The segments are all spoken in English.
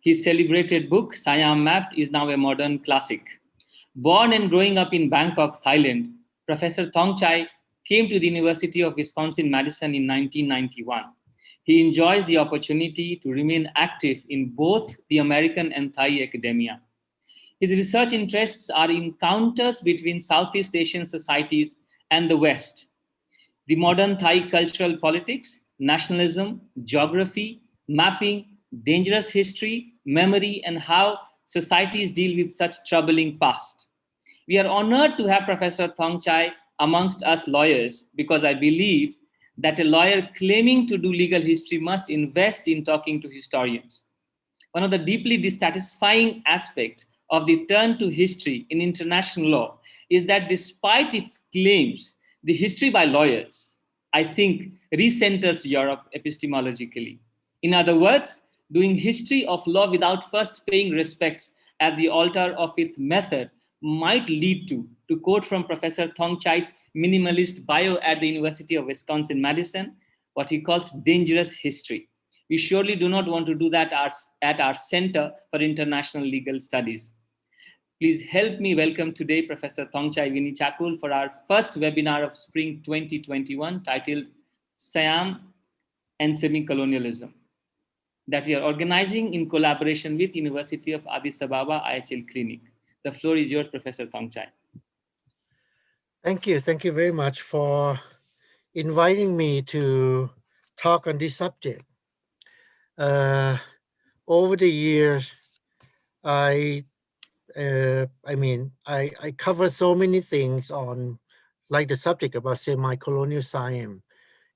His celebrated book, Siam Mapped, is now a modern classic. Born and growing up in Bangkok, Thailand, Professor Thongchai came to the University of Wisconsin-Madison in 1991. He enjoys the opportunity to remain active in both the American and Thai academia. His research interests are encounters between Southeast Asian societies and the West, the modern Thai cultural politics, nationalism, geography, mapping, dangerous history, memory, and how societies deal with such troubling past. We are honored to have Professor Thongchai amongst us lawyers because I believe that a lawyer claiming to do legal history must invest in talking to historians. One of the deeply dissatisfying aspects of the turn to history in international law is that despite its claims, the history by lawyers, I think, recenters Europe epistemologically. In other words, doing history of law without first paying respects at the altar of its method might lead to quote from Professor Thongchai's minimalist bio at the University of Wisconsin-Madison, what he calls dangerous history. We surely do not want to do that at our Center for International Legal Studies. Please help me welcome today Professor Thongchai Vinichakul for our first webinar of spring 2021 titled Siam and Semicolonialism that we are organizing in collaboration with University of Addis Ababa IHL Clinic. The floor is yours, Professor Thongchai. Thank you. Thank you very much for inviting me to talk on this subject. Over the years, I cover so many things on, like the subject about semi-colonial Siam.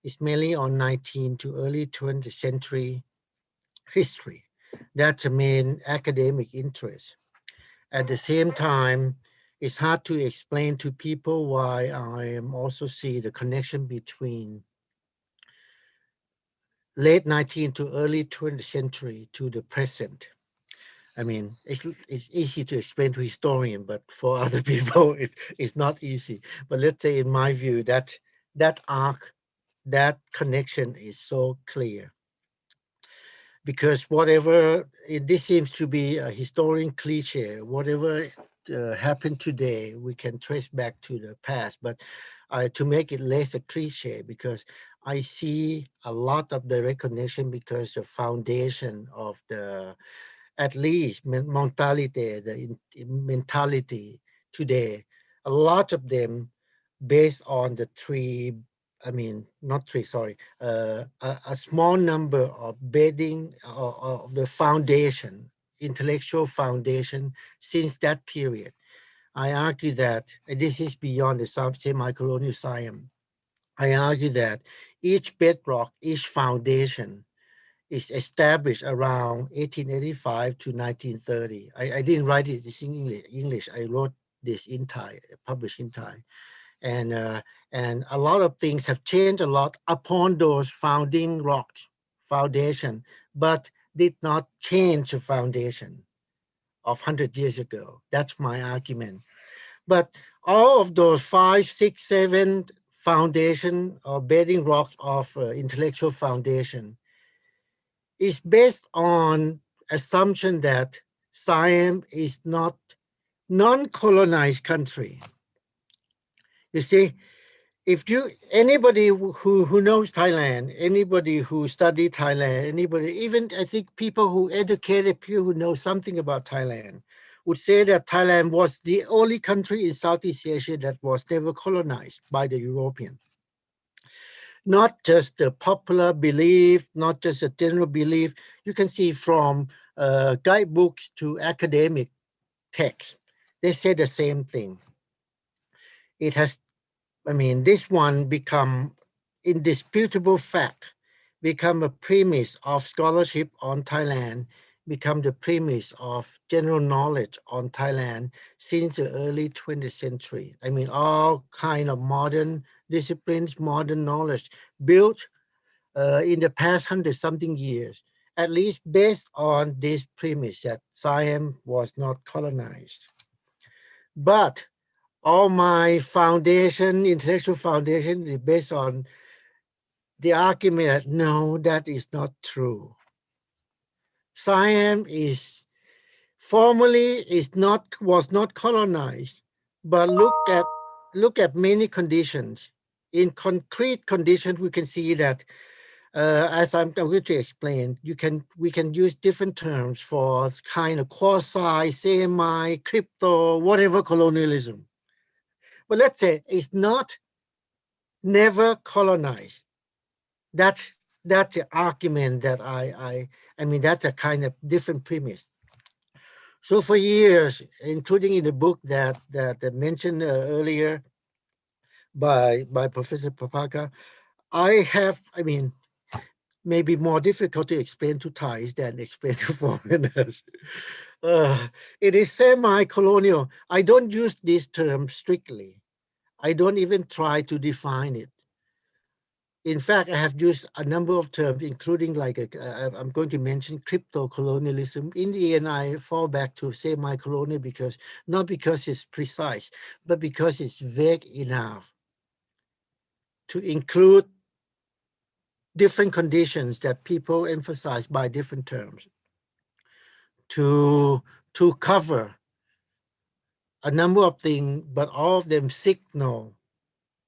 It's mainly on 19th to early 20th century history. That's the main academic interest. At the same time, it's hard to explain to people why I am also see the connection between late 19th to early 20th century to the present. I mean, it's easy to explain to historian, but for other people, it's not easy. But let's say, in my view, that arc, that connection is so clear. Because whatever, this seems to be a historian cliche, whatever happened today, we can trace back to the past. But to make it less a cliche, because I see a lot of the recognition because the foundation of the, at least mentality, the mentality today, a lot of them based on the three, not three, sorry, a small number of bedding of the foundation, intellectual foundation since that period. I argue that this is beyond the semi-colonial Siam. I argue that each bedrock, each foundation is established around 1885 to 1930. I didn't write it in English. I wrote this in Thai, published in Thai. And a lot of things have changed a lot upon those founding rocks, foundation, but did not change the foundation of 100 years ago. That's my argument. But all of those 5, 6, 7 foundation or bedding rocks of intellectual foundation is based on assumption that Siam is not non-colonized country. You see, if anybody who knows Thailand, anybody who studied Thailand, anybody, even I think people who educated, people who know something about Thailand, would say that Thailand was the only country in Southeast Asia that was never colonized by the European. Not just the popular belief, not just a general belief. You can see from guidebooks to academic texts, they say the same thing. It has, this one become indisputable fact, become a premise of scholarship on Thailand, become the premise of general knowledge on Thailand since the early 20th century. All kind of modern disciplines, modern knowledge built in the past 100-something years, at least based on this premise that Siam was not colonized. But all my foundation, intellectual foundation, is based on the argument that no, that is not true. Siam is formally was not colonized, but look at many conditions. In concrete conditions, we can see that as I'm going to explain, we can use different terms for kind of quasi, semi, crypto, whatever colonialism. But let's say it's not never colonized. That's that's the argument that I mean that's a kind of different premise. So for years, including in the book that I mentioned earlier by Professor Papaka, I mean, maybe more difficult to explain to Thais than explain to foreigners. Uh, it is semi-colonial. I don't use this term strictly. I don't even try to define it. In fact, I have used a number of terms, including I'm going to mention crypto colonialism. In the end, I fall back to semi-colonial because not because it's precise, but because it's vague enough to include different conditions that people emphasize by different terms to cover a number of things, but all of them signal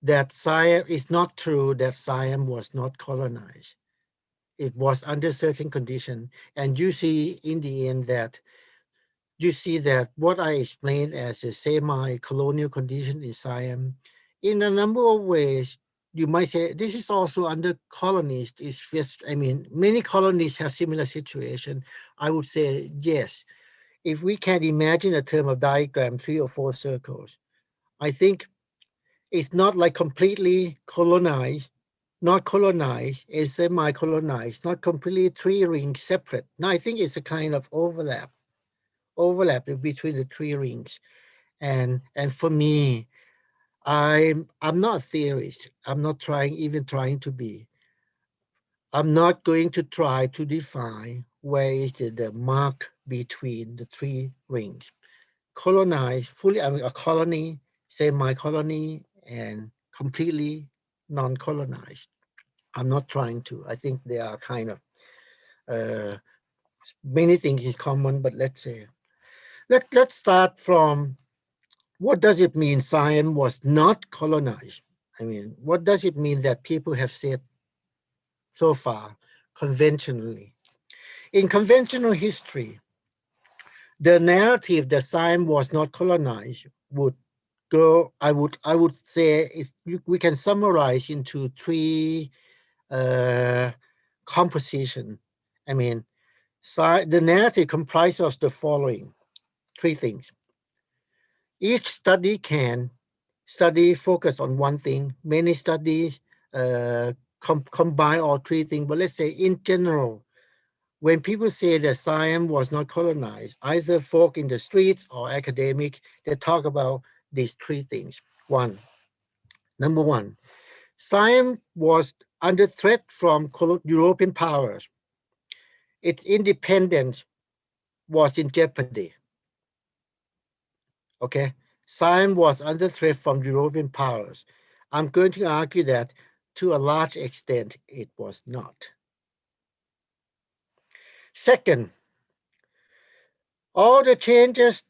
that Siam is not true, that Siam was not colonized. It was under certain condition. And you see in the end that what I explained as a semi-colonial condition in Siam, in a number of ways, you might say this is also under colonies. It's just, I mean, many colonies have similar situation. I would say yes. If we can imagine a term of diagram, 3 or 4 circles, I think it's not like completely colonized, not colonized, it's semi-colonized, not completely 3 rings separate. Now I think it's a kind of overlap between the 3 rings. And for me, I'm not a theorist. I'm not trying to be. I'm not going to try to define where is the mark between the 3 rings. Colonized, fully I mean, a colony, semi-colony, and completely non-colonized. I'm not trying to. I think they are kind of uh, many things is common, but let's say let's start from what does it mean Siam was not colonized? I mean, what does it mean that people have said so far conventionally? In conventional history, the narrative that Siam was not colonized would go, I would say is we can summarize into 3 uh, composition. I mean, the narrative comprises of the following 3 things. Each study can focus on one thing. Many studies combine all 3 things. But let's say in general, when people say that Siam was not colonized, either folk in the streets or academic, they talk about these 3 things. Number one, Siam was under threat from European powers. Its independence was in jeopardy. Okay, Siam was under threat from European powers. I'm going to argue that to a large extent it was not. Second, all the changes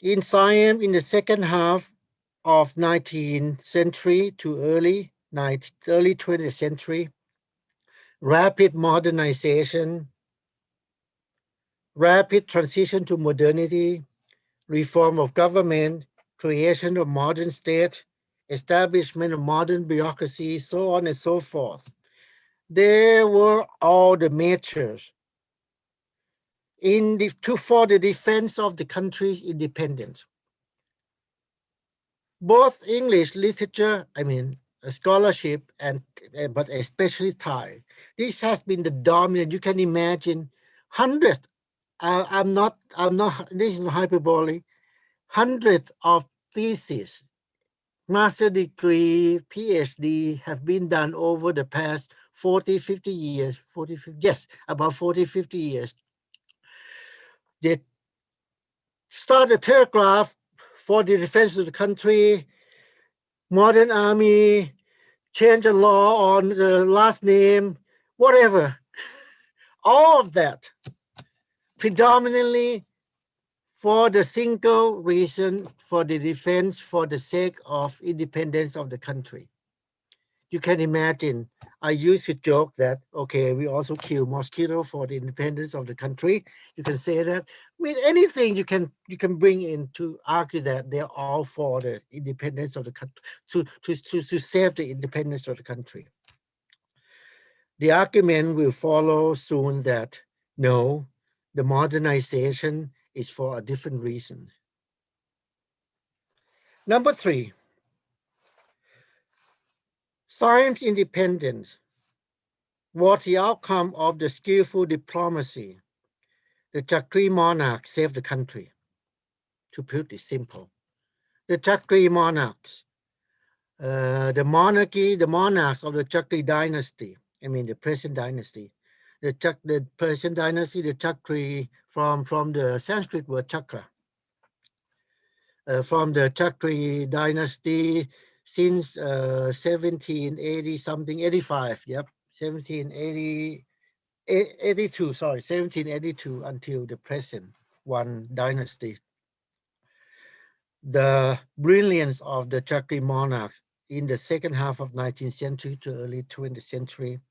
in Siam in the second half of 19th century to early 20th century, rapid modernization, rapid transition to modernity, reform of government, creation of modern state, establishment of modern bureaucracy, so on and so forth. There were all the measures for the defense of the country's independence. Both English literature, I mean, scholarship, but especially Thai. This has been the dominant. You can imagine hundreds. I'm not. This is hyperbole. Hundreds of theses, master degree, PhD have been done over the past 40, 50 years. Yes, about 40, 50 years. They start a paragraph for the defense of the country, modern army, change the law on the last name, whatever. All of that predominantly for the single reason, for the defense, for the sake of independence of the country. You can imagine, I used to joke that, okay, we also kill mosquito for the independence of the country. You can say that. I mean, anything you can bring in to argue that they're all for the independence of the country, to save the independence of the country. The argument will follow soon that no, the modernization is for a different reason. Number three, Siam's independence was the outcome of the skillful diplomacy. The Chakri monarchs saved the country, to put it simple. The Chakri monarchs, the monarchs of the Chakri dynasty, I mean the present dynasty, the Persian dynasty, the Chakri from the Sanskrit word chakra, from the Chakri dynasty since 1780 something, 85, yep, 1780, 82, sorry, 1782 until the present one dynasty. The brilliance of the Chakri monarchs in the second half of 19th century to early 20th century,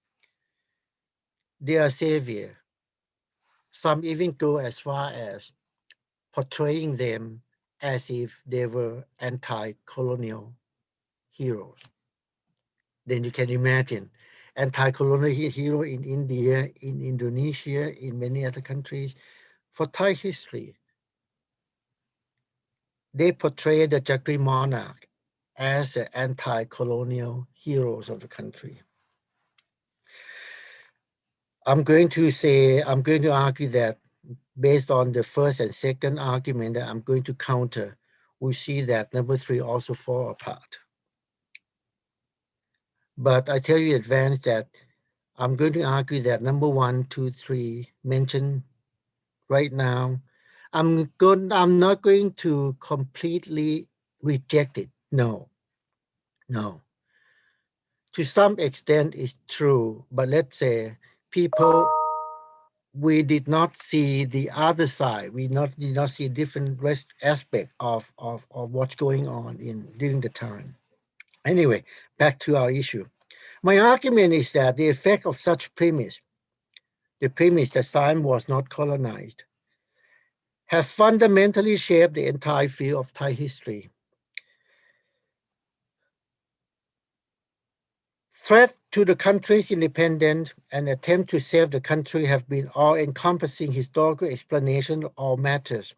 they are savior. Some even go as far as portraying them as if they were anti-colonial heroes. Then you can imagine anti-colonial hero in India, in Indonesia, in many other countries. For Thai history, they portray the Chakri monarch as the anti-colonial heroes of the country. I'm going to argue that based on the first and second argument that I'm going to counter, we see that number three also fall apart. But I tell you in advance that I'm going to argue that number 1, 2, 3 mentioned right now, I'm not going to completely reject it. No. To some extent it's true, but let's say we did not see the other side. We did not see different aspect of what's going on during the time. Anyway, back to our issue. My argument is that the effect of such premise, the premise that Siam was not colonized, have fundamentally shaped the entire field of Thai history. Threat to the country's independence and attempt to save the country have been all-encompassing historical explanation of all matters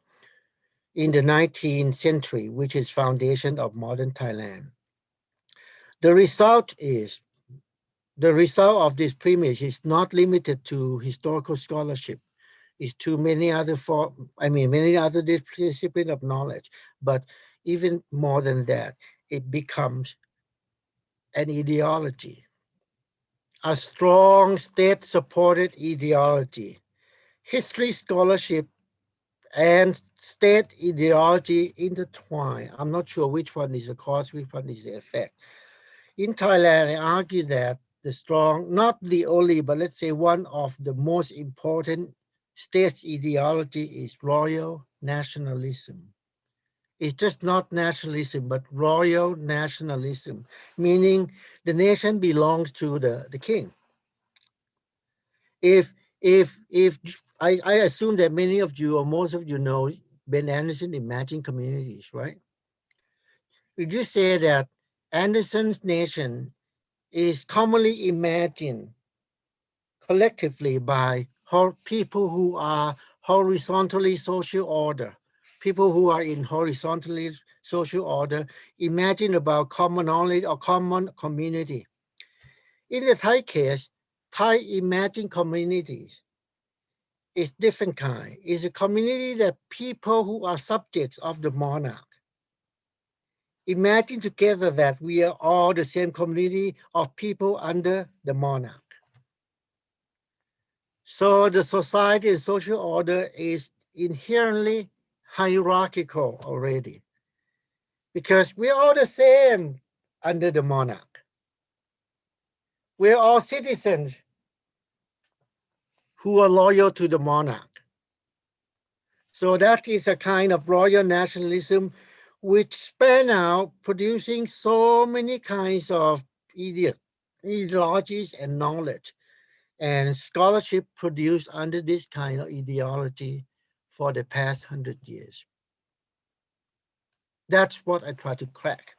in the 19th century, which is foundation of modern Thailand. The result of this premise is not limited to historical scholarship. It's to many other disciplines of knowledge, but even more than that, it becomes an ideology, a strong state-supported ideology. History scholarship and state ideology intertwine. I'm not sure which one is the cause, which one is the effect. In Thailand, I argue that the strong, not the only, but let's say one of the most important state ideology is royal nationalism. It's just not nationalism, but royal nationalism, meaning the nation belongs to the king. If I assume that many of you or most of you know Ben Anderson Imagine Communities, right? Would you say that Anderson's nation is commonly imagined collectively by people who are horizontally social order, people who are in horizontally social order, imagine about common knowledge or common community. In the Thai case, Thai imagined communities is different kind. It's a community that people who are subjects of the monarch. Imagine together that we are all the same community of people under the monarch. So the society and social order is inherently hierarchical already, because we're all the same under the monarch. We're all citizens who are loyal to the monarch. So that is a kind of royal nationalism which span out, producing so many kinds of ideologies and knowledge and scholarship produced under this kind of ideology for the past 100 years. That's what I try to crack.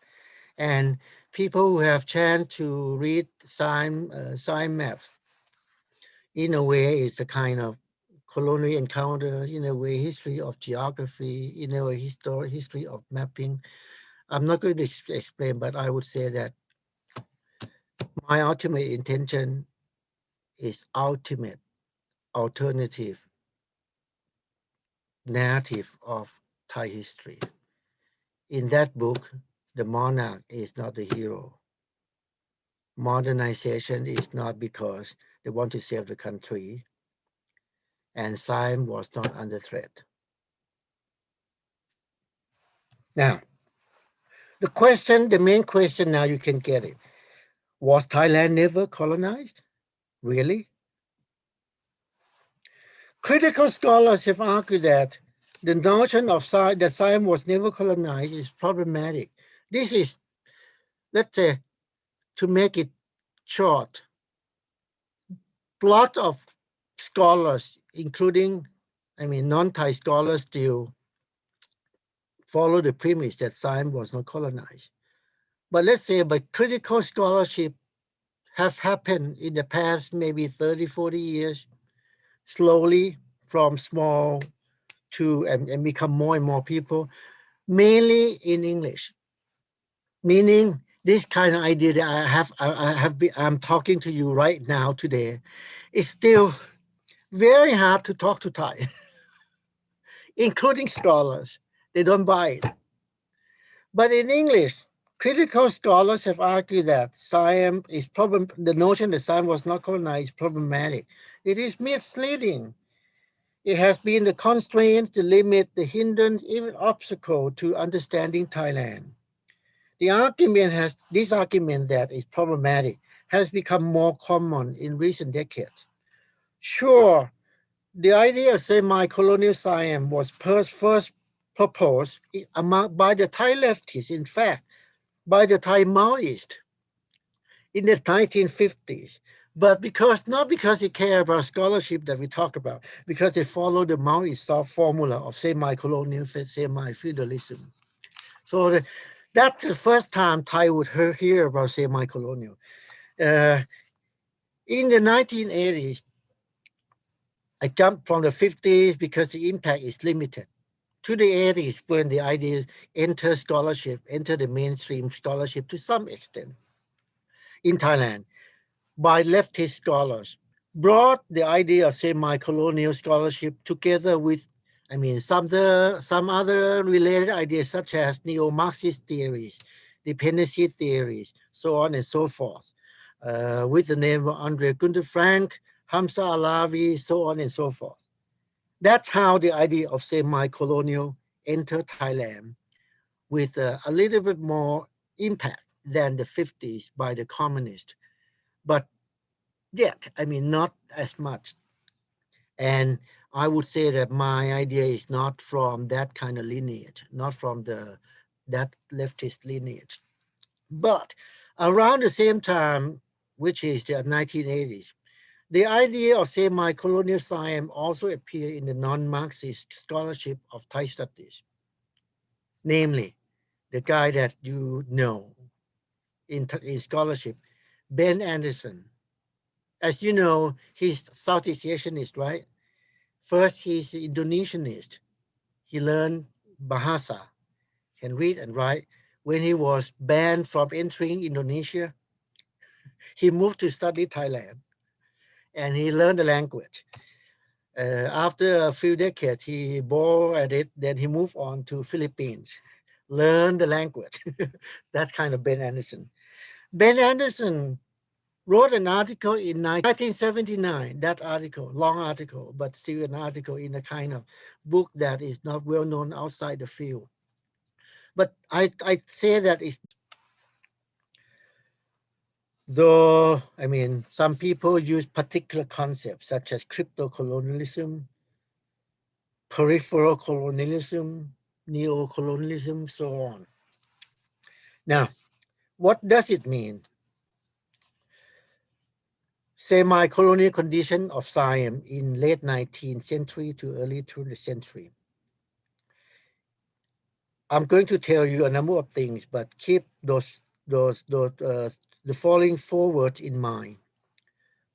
And people who have chance to read Siam maps, in a way, it's a kind of colonial encounter, in a way, history of geography, in a way, history of mapping. I'm not going to explain, but I would say that my ultimate intention is ultimate alternative narrative of Thai history. In that book, the monarch is not the hero. Modernization is not because they want to save the country, and Siam was not under threat. Now, the main question now you can get it. Was Thailand never colonized? Really? Critical scholars have argued that the notion of that Siam was never colonized is problematic. This is, let's say, to make it short, a lot of scholars, including, non-Thai scholars, still follow the premise that Siam was not colonized. But let's say, but critical scholarship have happened in the past maybe 30, 40 years, slowly from small to and become more and more people, mainly in English. Meaning this kind of idea that I'm talking to you right now today is still very hard to talk to Thai, including scholars. They don't buy it. But in English, critical scholars have argued that the notion that Siam was not colonized is problematic. It is misleading. It has been the constraint, the limit, the hindrance, even obstacle to understanding Thailand. This argument that is problematic has become more common in recent decades. Sure, the idea of semi-colonial Siam was first proposed by the Thai leftists, in fact, by the Thai Maoists in the 1950s. But not because they care about scholarship that we talk about, because they follow the Maoist formula of semi-colonial, semi-feudalism. So that's the first time Thai would hear about semi-colonial. Uh, in the 1980s, I jumped from the 50s because the impact is limited to the 80s when the idea entered the mainstream scholarship to some extent in Thailand by leftist scholars, brought the idea of semi-colonial scholarship together with, some other related ideas such as neo-Marxist theories, dependency theories, so on and so forth, with the name of Andre Gunther Frank, Hamza Alavi, so on and so forth. That's how the idea of semi-colonial entered Thailand with a little bit more impact than the 50s by the communists. But yet, not as much. And I would say that my idea is not from that kind of lineage, not from that leftist lineage. But around the same time, which is the 1980s, the idea of semi-colonial Siam also appeared in the non-Marxist scholarship of Thai studies, namely the guy that you know in scholarship, Ben Anderson. As you know, he's Southeast Asianist, right? First, he's Indonesianist. He learned Bahasa, can read and write. When he was banned from entering Indonesia, he moved to study Thailand and he learned the language. After a few decades, he bored at it. Then he moved on to Philippines, learn the language. That's kind of Ben Anderson. Ben Anderson wrote an article in 1979. That article, long article, but still an article in a kind of book that is not well known outside the field. But I say that it's, though, some people use particular concepts such as crypto colonialism, peripheral colonialism, neo-colonialism, so on. Now, what does it mean? Semi-colonial condition of Siam in late 19th century to early 20th century. I'm going to tell you a number of things, but keep the following four words in mind: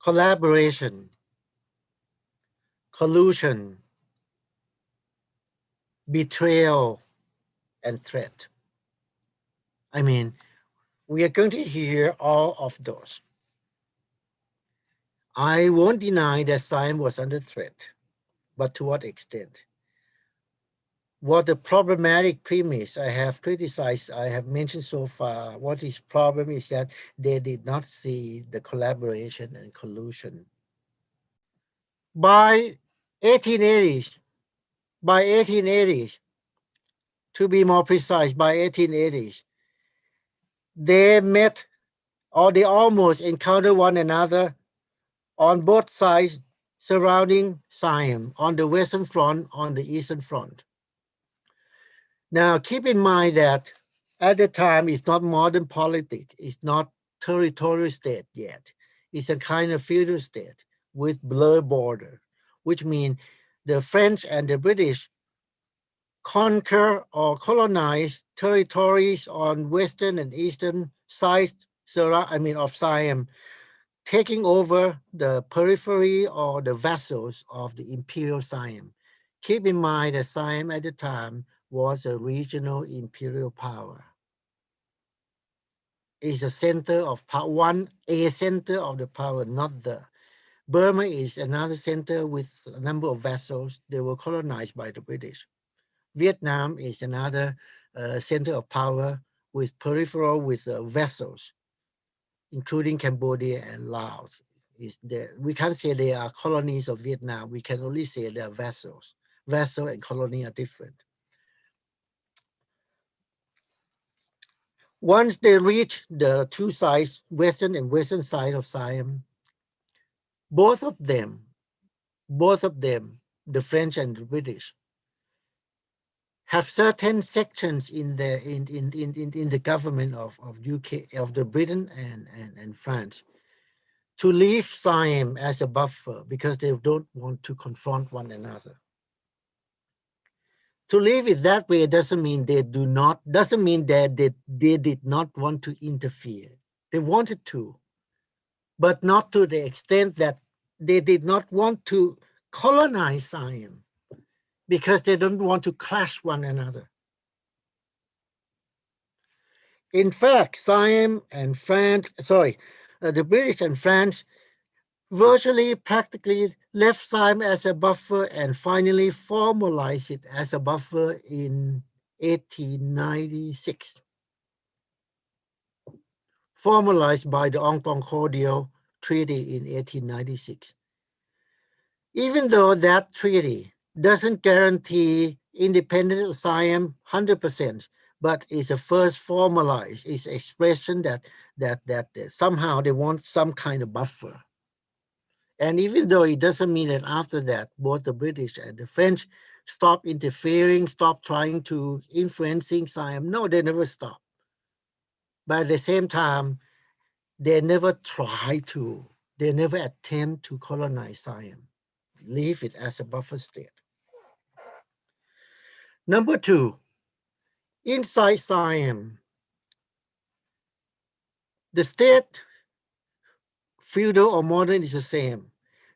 collaboration, collusion, betrayal, and threat. I mean, we are going to hear all of those. I won't deny that Siam was under threat, but to what extent? What the problematic premise I have criticized, I have mentioned so far, what is problem is that they did not see the collaboration and collusion. By 1880s, by 1880s, to be more precise, by 1880s, they met or they almost encountered one another on both sides surrounding Siam, on the western front, on the eastern front. Now, keep in mind that at the time, it's not modern politics. It's not territorial state yet. It's a kind of feudal state with blurred border, which means the French and the British conquer or colonize territories on western and eastern sides of Siam, taking over the periphery or the vassals of the imperial Siam. Keep in mind that Siam at the time was a regional imperial power. It's a center of power, a center of the power, not the. Burma is another center with a number of vassals. They were colonized by the British. Vietnam is another center of power with peripheral with vassals, including Cambodia and Laos. We can't say they are colonies of Vietnam. We can only say they are vassals. Vassal and colony are different. Once they reach the two sides, western and western side of Siam, both of them, the French and the British, have certain sections in the government of UK, of the Britain and France, to leave Siam as a buffer because they don't want to confront one another. To leave it that way doesn't mean doesn't mean that they did not want to interfere. They wanted to, but not to the extent that they did not want to colonize Siam because they don't want to clash one another. In fact, Siam and France, the British and France virtually practically left Siam as a buffer and finally formalized it as a buffer in 1896. Formalized by the Ong Tong Cordial Treaty in 1896. Even though that treaty doesn't guarantee independence of Siam 100%, but is a first formalized, is expression that somehow they want some kind of buffer. And even though it doesn't mean that after that, both the British and the French stop interfering, stop trying to influencing Siam. No, they never stop. But at the same time, they never they never attempt to colonize Siam, leave it as a buffer state. Number two, inside Siam, the state, feudal or modern, is the same.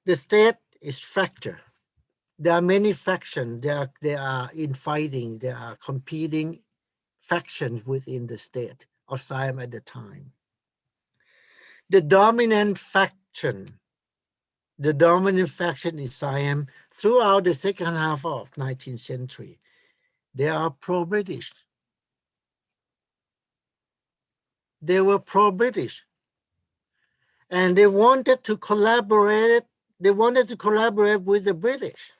The state is fractured. There are many factions. There are infighting. There are competing factions within the state of Siam at the time. The dominant faction in Siam throughout the second half of 19th century, they are pro-British. They were pro-British. And they wanted to collaborate with the British.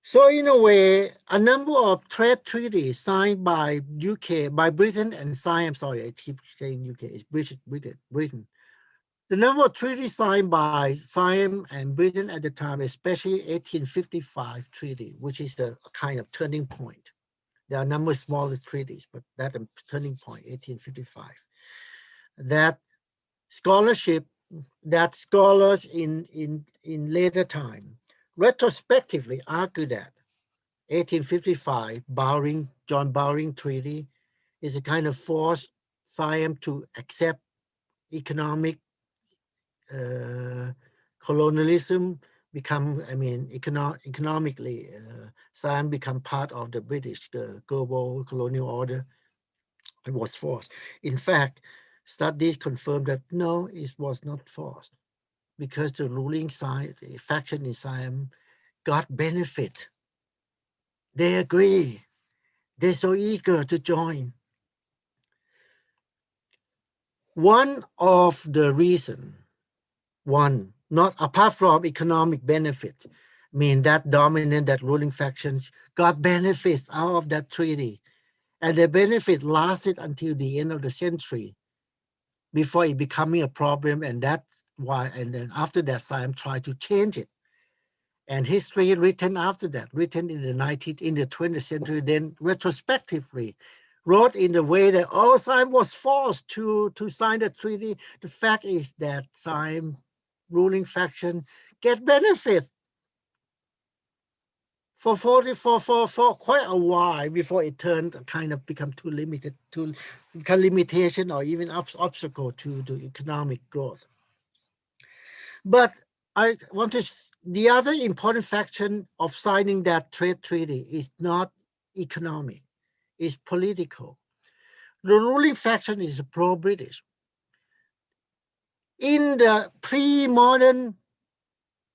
So in a way, a number of trade treaties signed by UK, by Britain and Siam, sorry, I keep saying UK, it's Britain, The number of treaties signed by Siam and Britain at the time, especially 1855 treaty, which is the kind of turning point. There are a number of smaller treaties, but that a turning point, 1855. That scholarship, that scholars in later time retrospectively argue that 1855 John Bowring Treaty is a kind of forced Siam to accept economic colonialism, economically, Siam become part of the British global colonial order. It was forced. In fact, studies confirm that no, it was not forced because the ruling side, the faction in Siam, got benefit. They agree. They're so eager to join. One of the reason, not apart from economic benefit, that dominant, that ruling factions got benefits out of that treaty. And the benefit lasted until the end of the century before it becoming a problem. And then after that, Siam tried to change it. And history written after that, written in the 20th century, then retrospectively wrote in the way that Siam was forced to sign the treaty. The fact is that Siam ruling faction get benefit for quite a while before it turned kind of become too limited, to become limitation or even obstacle to economic growth. But the other important factor of signing that trade treaty is not economic, it's political. The ruling faction is pro-British. In the pre-modern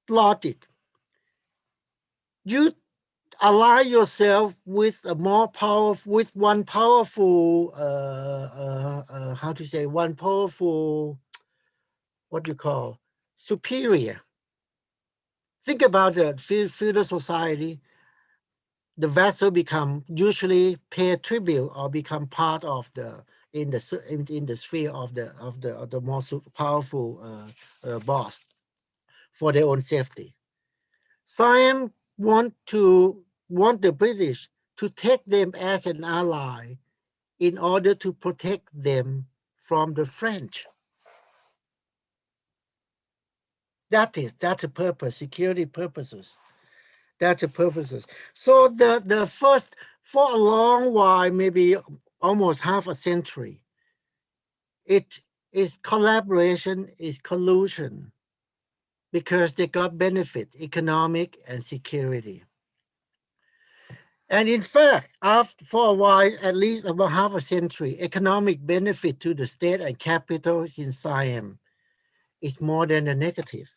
logic, you ally yourself with a more powerful, with one powerful, one powerful, what you call, superior. Think about the feudal society. The vassal usually pay tribute or become part of in the sphere of the most powerful boss for their own safety. Siam want the British to take them as an ally in order to protect them from the French. That's a purpose, security purposes. That's the purposes. So the first, for a long while, maybe almost half a century, it is collaboration, is collusion, because they got benefit, economic and security. And in fact, for a while, at least about half a century, economic benefit to the state and capital in Siam is more than a negative,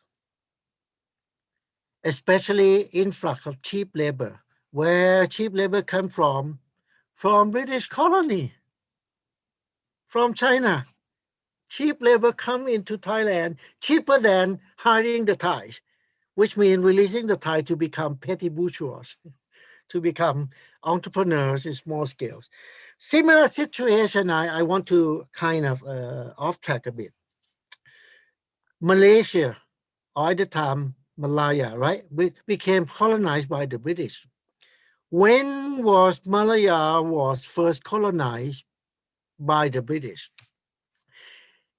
especially influx of cheap labor. Where cheap labor come from British colony, from China. Cheap labor come into Thailand cheaper than hiring the Thais, which means releasing the Thai to become petty bourgeois, to become entrepreneurs in small scales. Similar situation, I want to kind of off track a bit. Malaysia, or at the time Malaya, right, became colonized by the British. When was Malaya was first colonized by the British?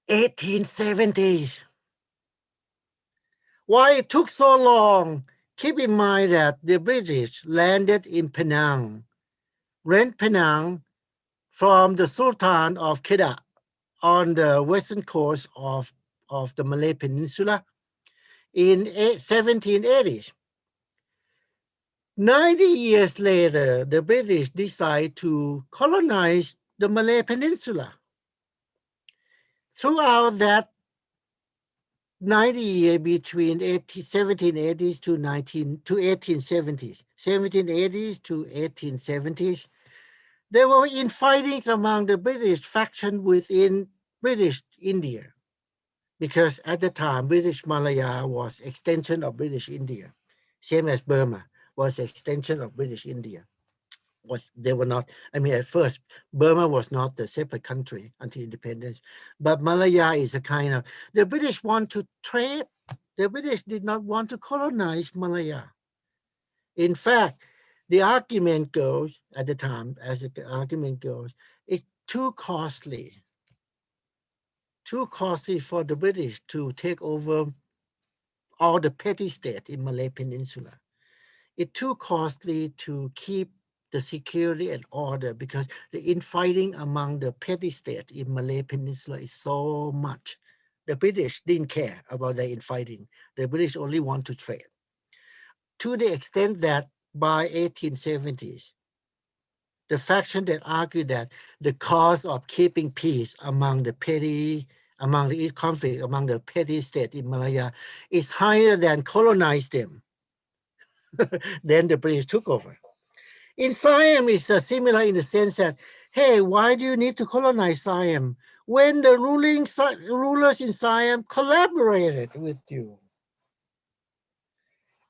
1870s. Why it took so long? Keep in mind that the British landed in Penang, rent Penang from the Sultan of Kedah on the western coast of the Malay Peninsula in 1780s. 90 years later, the British decide to colonize the Malay Peninsula. Throughout that 90 years between 1780s to 1870s, 1780s to 1870s, there were infightings among the British faction within British India, because at the time British Malaya was extension of British India, same as Burma was extension of British India. they were not, I mean, at first, Burma was not a separate country until independence, but Malaya is a kind of, the British want to trade, the British did not want to colonize Malaya. In fact, the argument goes at the time, as the argument goes, it's too costly for the British to take over all the petty state in Malay Peninsula. It's too costly to keep the security and order because the infighting among the petty state in Malay Peninsula is so much. The British didn't care about the infighting. The British only want to trade. To the extent that by 1870s, the faction that argued that the cost of keeping peace among the conflict among the petty state in Malaya is higher than colonize them. Then the British took over. In Siam, it's similar in the sense that, hey, why do you need to colonize Siam when the rulers in Siam collaborated with you?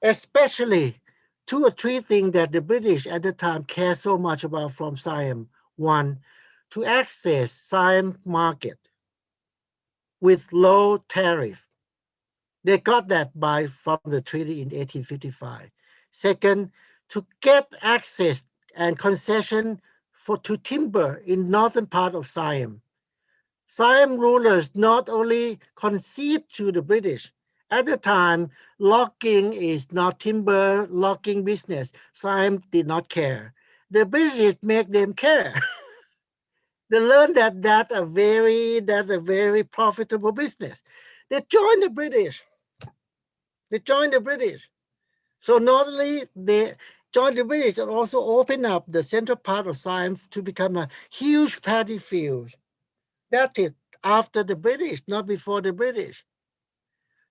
Especially 2 or 3 things that the British at the time cared so much about from Siam. One, to access Siam market with low tariff. They got that from the treaty in 1855. Second, to get access and concession to timber in northern part of Siam. Siam rulers not only concede to the British. At the time, logging is not timber logging business. Siam did not care. The British make them care. They learned that that's a very profitable business. They joined the British. So not only they joined the British, but also opened up the central part of Siam to become a huge paddy field. That's it, after the British, not before the British.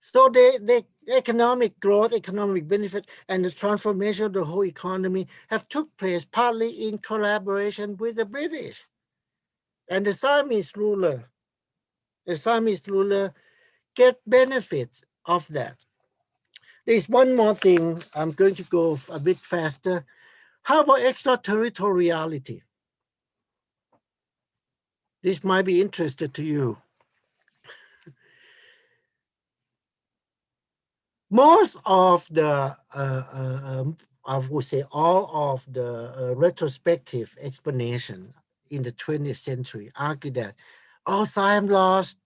So the economic growth, economic benefit, and the transformation of the whole economy have took place partly in collaboration with the British. And the Siamese ruler get benefits of that. There's one more thing. I'm going to go a bit faster. How about extraterritoriality? This might be interesting to you. Most of the, I would say all of the retrospective explanation in the 20th century argue that, Siam lost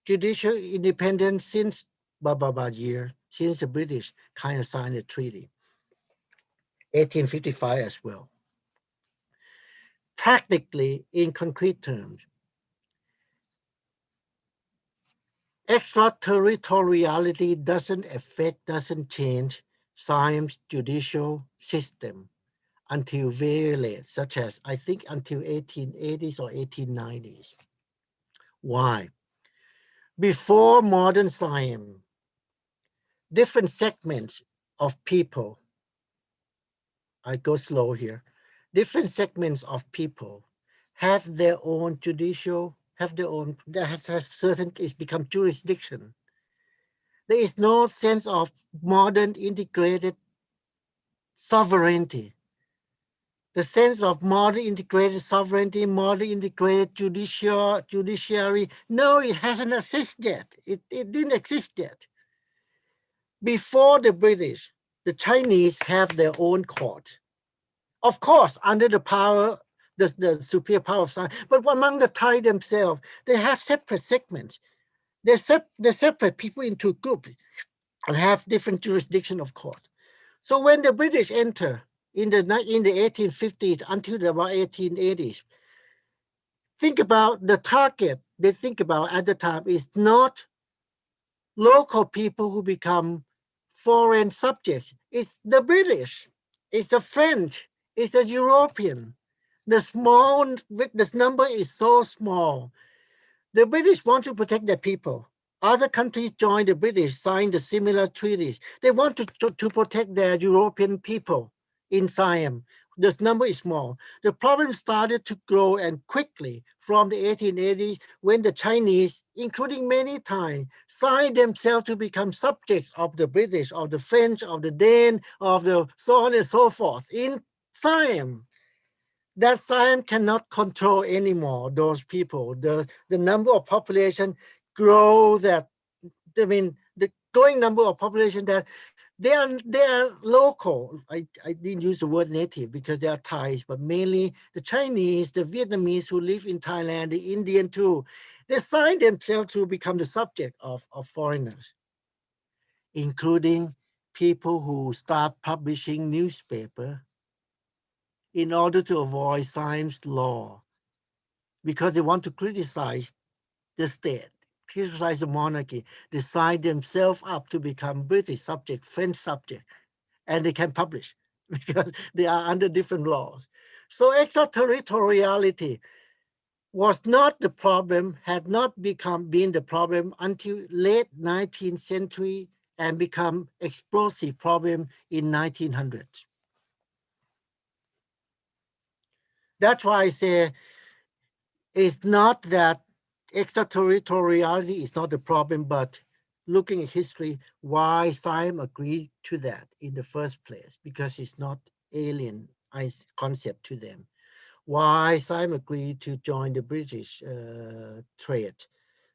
judicial independence since year, since the British kind of signed the treaty. 1855 as well. Practically, in concrete terms, extraterritoriality doesn't change Siam's judicial system until very late, such as I think until 1880s or 1890s. Why? Before modern Siam, different segments of people, I go slow here, different segments of people have their own judicial, that has certain, it's become jurisdiction. There is no sense of modern integrated sovereignty. The sense of modern integrated sovereignty, modern integrated judiciary, no, it hasn't existed yet. It didn't exist yet. Before the British, the Chinese have their own court. Of course, under the power, the superior power of Siam, but among the Thai themselves, they have separate segments. They separate people into groups and have different jurisdiction of court. So when the British enter in the 1850s until about 1880s, think about the target they think about at the time is not local people who become foreign subjects. It's the British, it's the French, it's the European. This number is so small. The British want to protect their people. Other countries join the British, sign the similar treaties. They want to protect their European people in Siam. This number is small. The problem started to grow and quickly from the 1880s when the Chinese, including many Thai, signed themselves to become subjects of the British, of the French, of the Dane, of the so on and so forth in Siam, that Siam cannot control anymore those people. The number of population grow that, I mean, the growing number of population that they are local. I didn't use the word native because they are Thais, but mainly the Chinese, the Vietnamese who live in Thailand, the Indian too. They sign themselves to become the subject of foreigners, including people who start publishing newspaper in order to avoid Siam's law because they want to criticize the state, criticize the monarchy. They sign themselves up to become British subject, French subject, and they can publish because they are under different laws. So extraterritoriality was not the problem, had not been the problem until late 19th century and become explosive problem in 1900s. That's why I say it's not that extraterritoriality is not the problem, but looking at history, why Siam agreed to that in the first place, because it's not alien concept to them. Why Siam agreed to join the British trade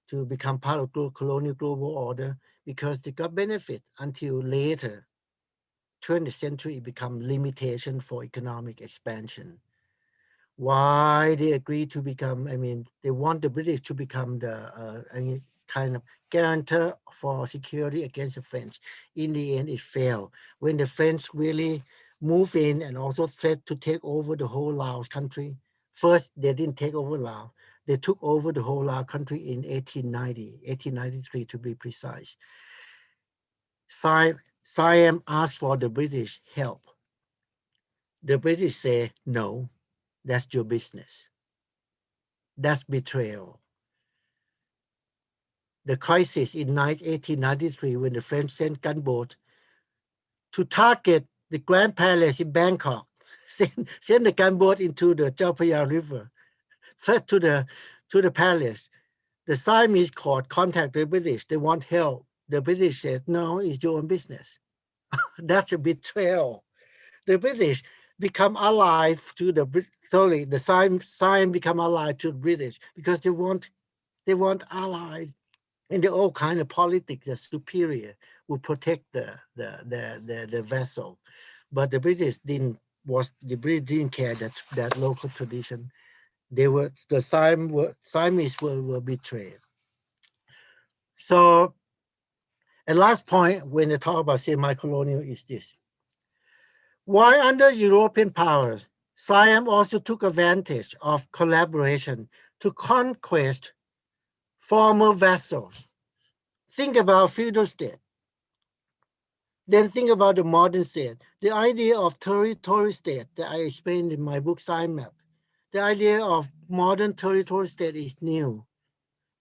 to become part of colonial global order, because they got benefit until later 20th century it become limitation for economic expansion. Why they agreed to become, I mean, they want the British to become the kind of guarantor for security against the French. In the end, it failed. When the French really move in and also threat to take over the whole Laos country, first, they didn't take over Laos. They took over the whole Laos country in 1890, 1893 to be precise. Siam asked for the British help. The British say, no, that's your business. That's betrayal. The crisis in 1893 when the French sent gunboats to target the Grand Palace in Bangkok, send the gunboat into the Chao Phraya River, threat to the palace. The Siamese court contacted the British. They want help. The British said, no, it's your own business. That's a betrayal. The British become allied to the Siam become allied to the British because they want allies. And the old kind of politics, the superior would protect the vessel, but the British didn't care that local tradition. Siamese were betrayed. So, a last point when they talk about semi-colonial is this: while under European powers, Siam also took advantage of collaboration to conquest former vassals. Think about feudal state. Then think about the modern state. The idea of territory state that I explained in my book Siam Map. The idea of modern territory state is new.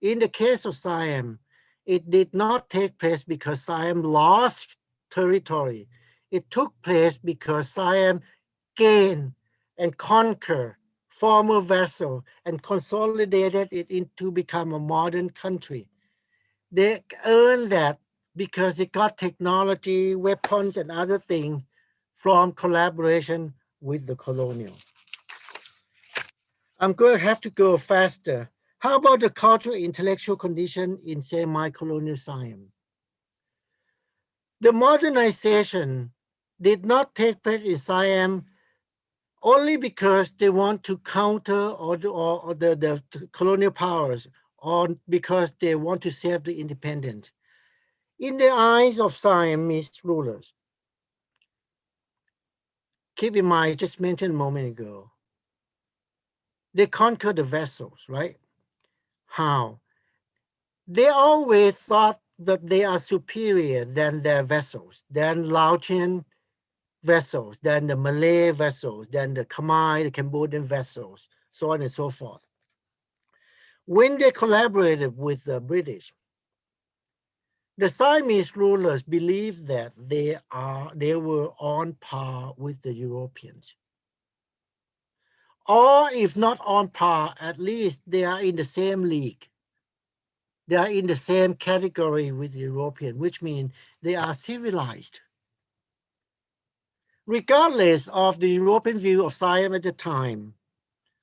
In the case of Siam, it did not take place because Siam lost territory. It took place because Siam gained and conquered former vassal and consolidated it into become a modern country. They earned that because they got technology, weapons, and other things from collaboration with the colonial. I'm going to have to go faster. How about the cultural intellectual condition in semi-colonial Siam? The modernization did not take place in Siam only because they want to counter the colonial powers, or because they want to save the independence. In the eyes of Siamese rulers, keep in mind, I just mentioned a moment ago, they conquered the vessels, right? How? They always thought that they are superior than their vessels, than Laotian vessels, than the Malay vessels, than the Khmer, the Cambodian vessels, so on and so forth. When they collaborated with the British, the Siamese rulers believed that they were on par with the Europeans. Or if not on par, at least they are in the same league. They are in the same category with the European, which means they are civilized. Regardless of the European view of Siam at the time,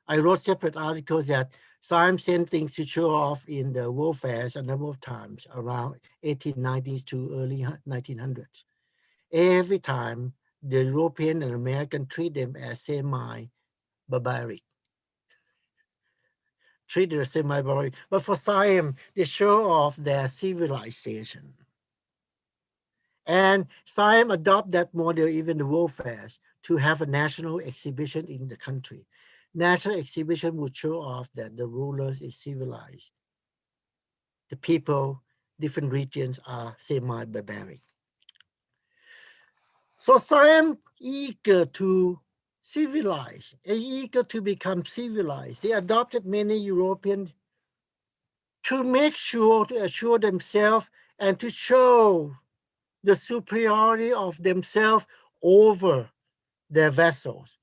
I wrote separate articles that Siam sent things to show off in the world fairs a number of times around 1890s to early 1900s. Every time, the European and American treat them as semi-barbaric. Treated as semi-barbaric. But for Siam, they show off their civilization. And Siam adopt that model, even the world fairs, to have a national exhibition in the country. National exhibition would show off that the rulers is civilized. The people, different regions are semi-barbaric. So Siam eager to civilize, eager to become civilized. They adopted many European to make sure, to assure themselves and to show the superiority of themselves over their vessels,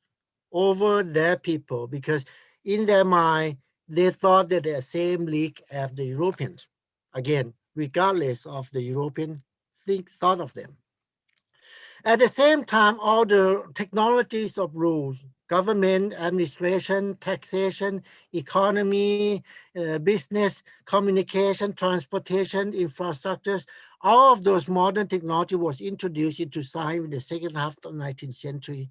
over their people, because in their mind, they thought that they're same league as the Europeans. Again, regardless of the European thought of them. At the same time, all the technologies of rules, government, administration, taxation, economy, business, communication, transportation, infrastructures, all of those modern technology was introduced into science in the second half of the 19th century.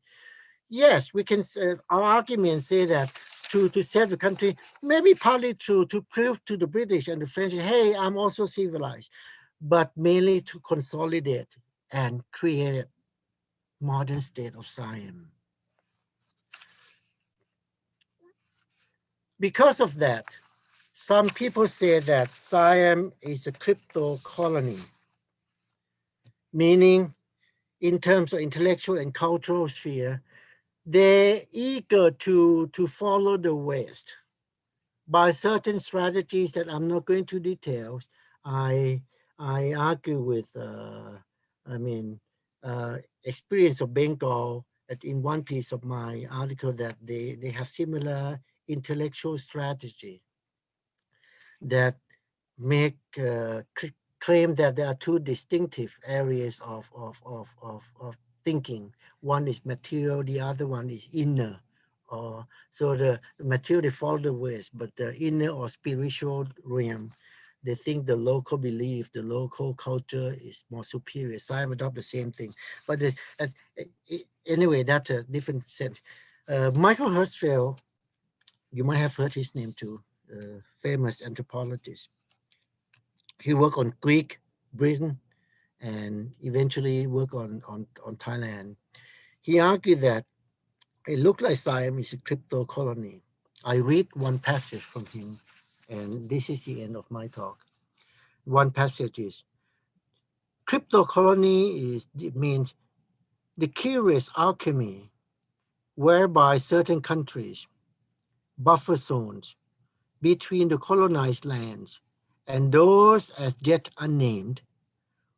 Yes, we can, our arguments say that to save the country, maybe partly to prove to the British and the French, hey, I'm also civilized, but mainly to consolidate and create modern state of Siam. Because of that, some people say that Siam is a crypto colony, meaning in terms of intellectual and cultural sphere, they're eager to follow the West by certain strategies that I'm not going to details. I argue with, experience of Bengal in one piece of my article that they have similar intellectual strategy that make claim that there are two distinctive areas of thinking. One is material, the other one is inner. So the material they follow the West, but the inner or spiritual realm, they think the local belief, the local culture is more superior. Siam adopt the same thing, but anyway, that's a different sense. Michael Hirschfeld, you might have heard his name too, famous anthropologist. He worked on Greek, Britain, and eventually worked on Thailand. He argued that it looked like Siam is a crypto colony. I read one passage from him, and this is the end of my talk. One passage is, crypto colony it means the curious alchemy whereby certain countries, buffer zones between the colonized lands and those as yet unnamed,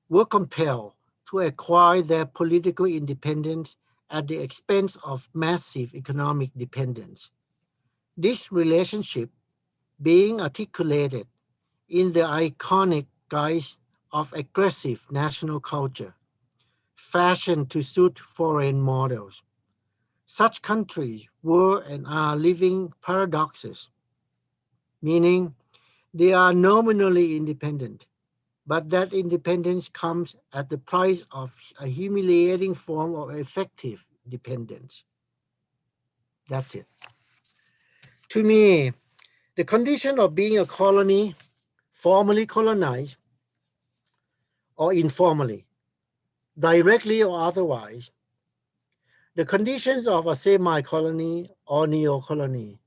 were compelled to acquire their political independence at the expense of massive economic dependence. This relationship being articulated in the iconic guise of aggressive national culture, fashioned to suit foreign models. Such countries were and are living paradoxes, meaning they are nominally independent, but that independence comes at the price of a humiliating form of effective dependence. That's it. To me, the condition of being a colony, formally colonized or informally, directly or otherwise, the conditions of a semi-colony or neo-colony,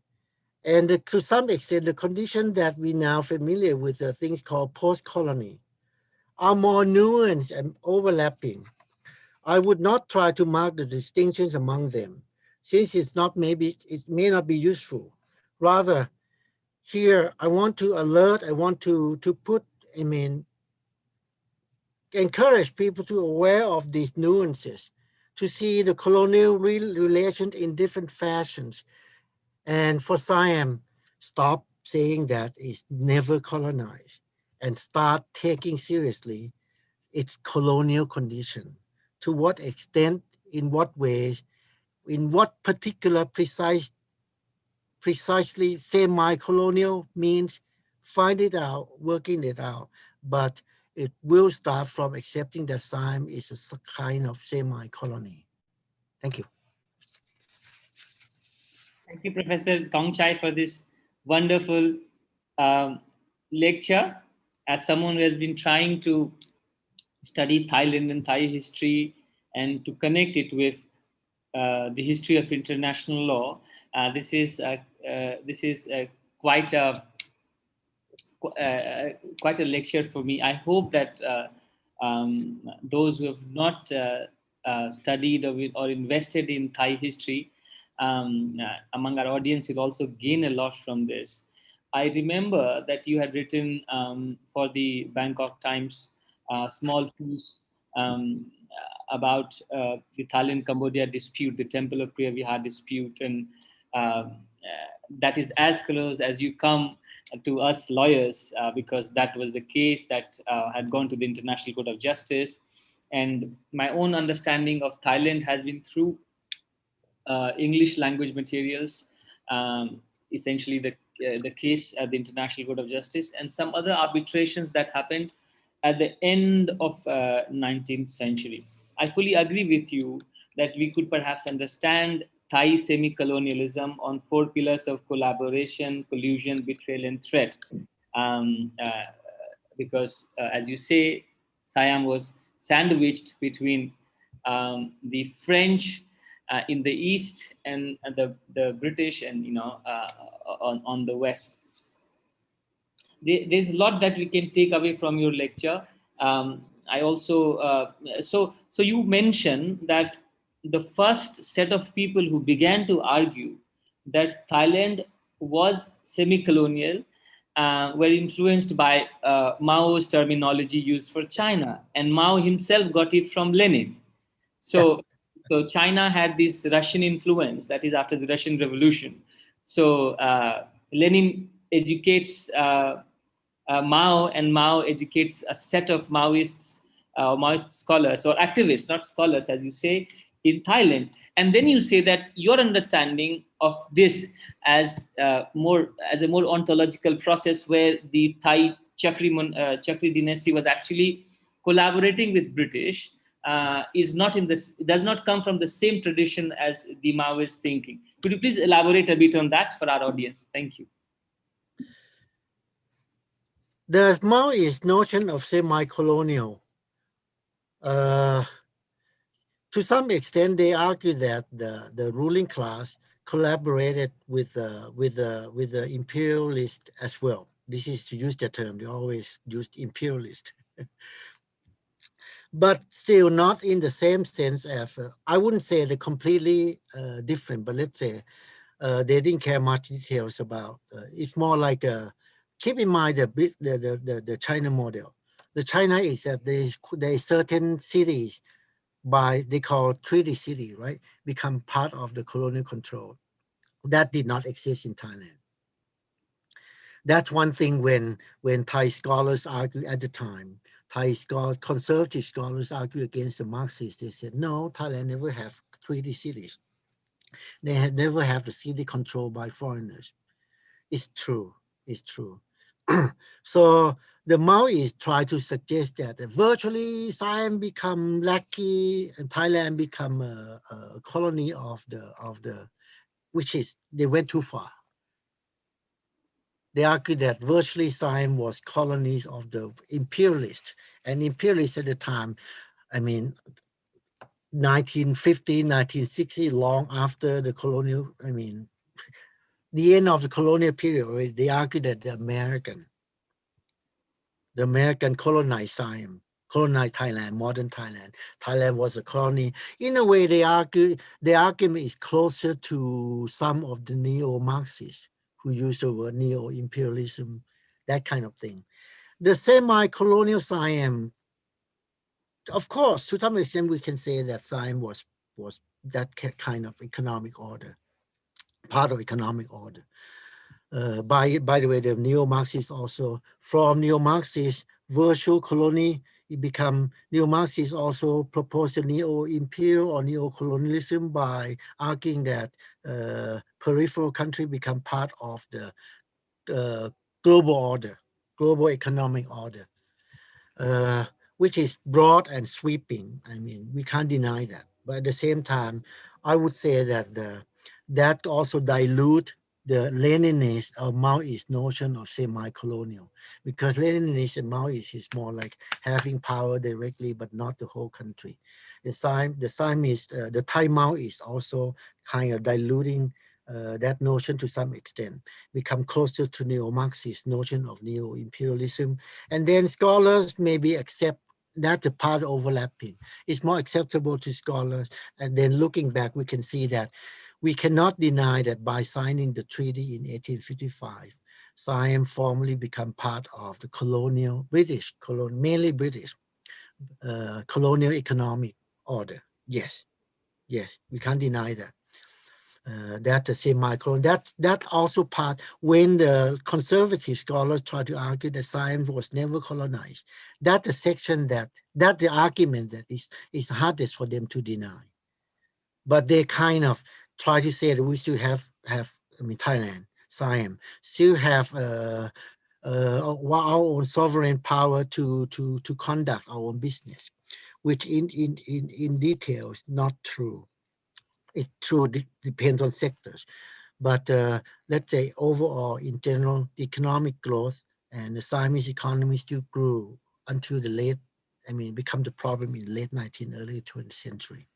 and to some extent, the condition that we now familiar with, the things called post-colony, are more nuanced and overlapping. I would not try to mark the distinctions among them, since it may not be useful. Rather, here I want to alert, I want to put, encourage people to aware of these nuances, to see the colonial relations in different fashions. And for Siam, stop saying that it's never colonized and start taking seriously its colonial condition. To what extent in what way, in what particular precisely semi-colonial means, find it out, working it out. But it will start from accepting that Siam is a kind of semi-colony. Thank you. Thank you, Professor Tong Chai, for this wonderful um, lecture. As someone who has been trying to study Thailand and Thai history and to connect it with the history of international law, this is quite a quite a lecture for me. I hope that those who have not studied or invested in Thai history among our audience will also gain a lot from this. I remember that you had written for the Bangkok Times small piece about the Thailand-Cambodia dispute, the Temple of Preah Vihear dispute, and that is as close as you come to us lawyers, because that was the case that had gone to the International Court of Justice. And my own understanding of Thailand has been through English language materials, essentially the case at the International Court of Justice, and some other arbitrations that happened at the end of 19th century. I fully agree with you that we could perhaps understand Thai semi-colonialism on four pillars of collaboration, collusion, betrayal, and threat. Um, uh, because, as you say, Siam was sandwiched between the French in the east and the British, and on the west. There's a lot that we can take away from your lecture. I also so you mentioned that the first set of people who began to argue that Thailand was semi-colonial were influenced by Mao's terminology used for China, and Mao himself got it from Lenin. Yeah. So China had this Russian influence, that is after the Russian Revolution. So Lenin educates Mao, and Mao educates a set of Maoist scholars or activists, not scholars, as you say, in Thailand. And then you say that your understanding of this as a more ontological process, where the Thai Chakri dynasty was actually collaborating with British, is not in this, does not come from the same tradition as the Maoist thinking. Could you please elaborate a bit on that for our audience? Thank you. The Maoist notion of semi-colonial, to some extent, they argue that the ruling class collaborated with the imperialist as well. This is to use the term. They always used imperialist, but still not in the same sense as I wouldn't say they're completely different. But let's say they didn't care much details about. It's more like keep in mind the China model. The China is that there's certain cities they call treaty city, right, become part of the colonial control. That did not exist in Thailand. That's one thing when Thai scholars argue at the time. Thai scholars, conservative scholars argue against the Marxists. They said, no, Thailand never have treaty cities. They have never have the city controlled by foreigners. It's true. It's true. So the Maoists try to suggest that virtually Siam become lackey and Thailand become a colony of the, which is they went too far. They argue that virtually Siam was colonies of the imperialists, and imperialists at the time, I mean, 1950, 1960, long after the colonial, I mean, the end of the colonial period, they argue that the American colonized Siam, colonized Thailand, modern Thailand. Thailand was a colony. In a way, they argue the argument is closer to some of the neo-Marxists who use the word neo-imperialism, that kind of thing. The semi-colonial Siam, of course, to some extent, we can say that Siam was that kind of economic order, part of economic order. By the way, the neo-Marxists also, from neo-Marxist, virtual colony it become neo-Marxists also propose the neo-imperial or neo-colonialism by arguing that peripheral country become part of the global order, global economic order, which is broad and sweeping. I mean, we can't deny that. But at the same time, I would say that that also dilute the Leninist or Maoist notion of semi-colonial, because Leninist and Maoist is more like having power directly, but not the whole country. The Siamese, the Thai Maoist also kind of diluting that notion to some extent, become closer to neo-Marxist notion of neo-imperialism. And then scholars maybe accept that the part overlapping. It's more acceptable to scholars. And then looking back, we can see that we cannot deny that by signing the treaty in 1855, Siam formally become part of the colonial, mainly British colonial economic order. Yes, yes, we can't deny that. That the semicolon, that also part when the conservative scholars try to argue that Siam was never colonized. That's the section that the argument that is hardest for them to deny. But they kind of try to say that we still have I mean Thailand, Siam still have our own sovereign power to conduct our own business, which in detail is not true. It true depends on sectors, but let's say overall, in general, the economic growth and the Siamese economy still grew until the late, I mean, become the problem in late 19th, early 20th century.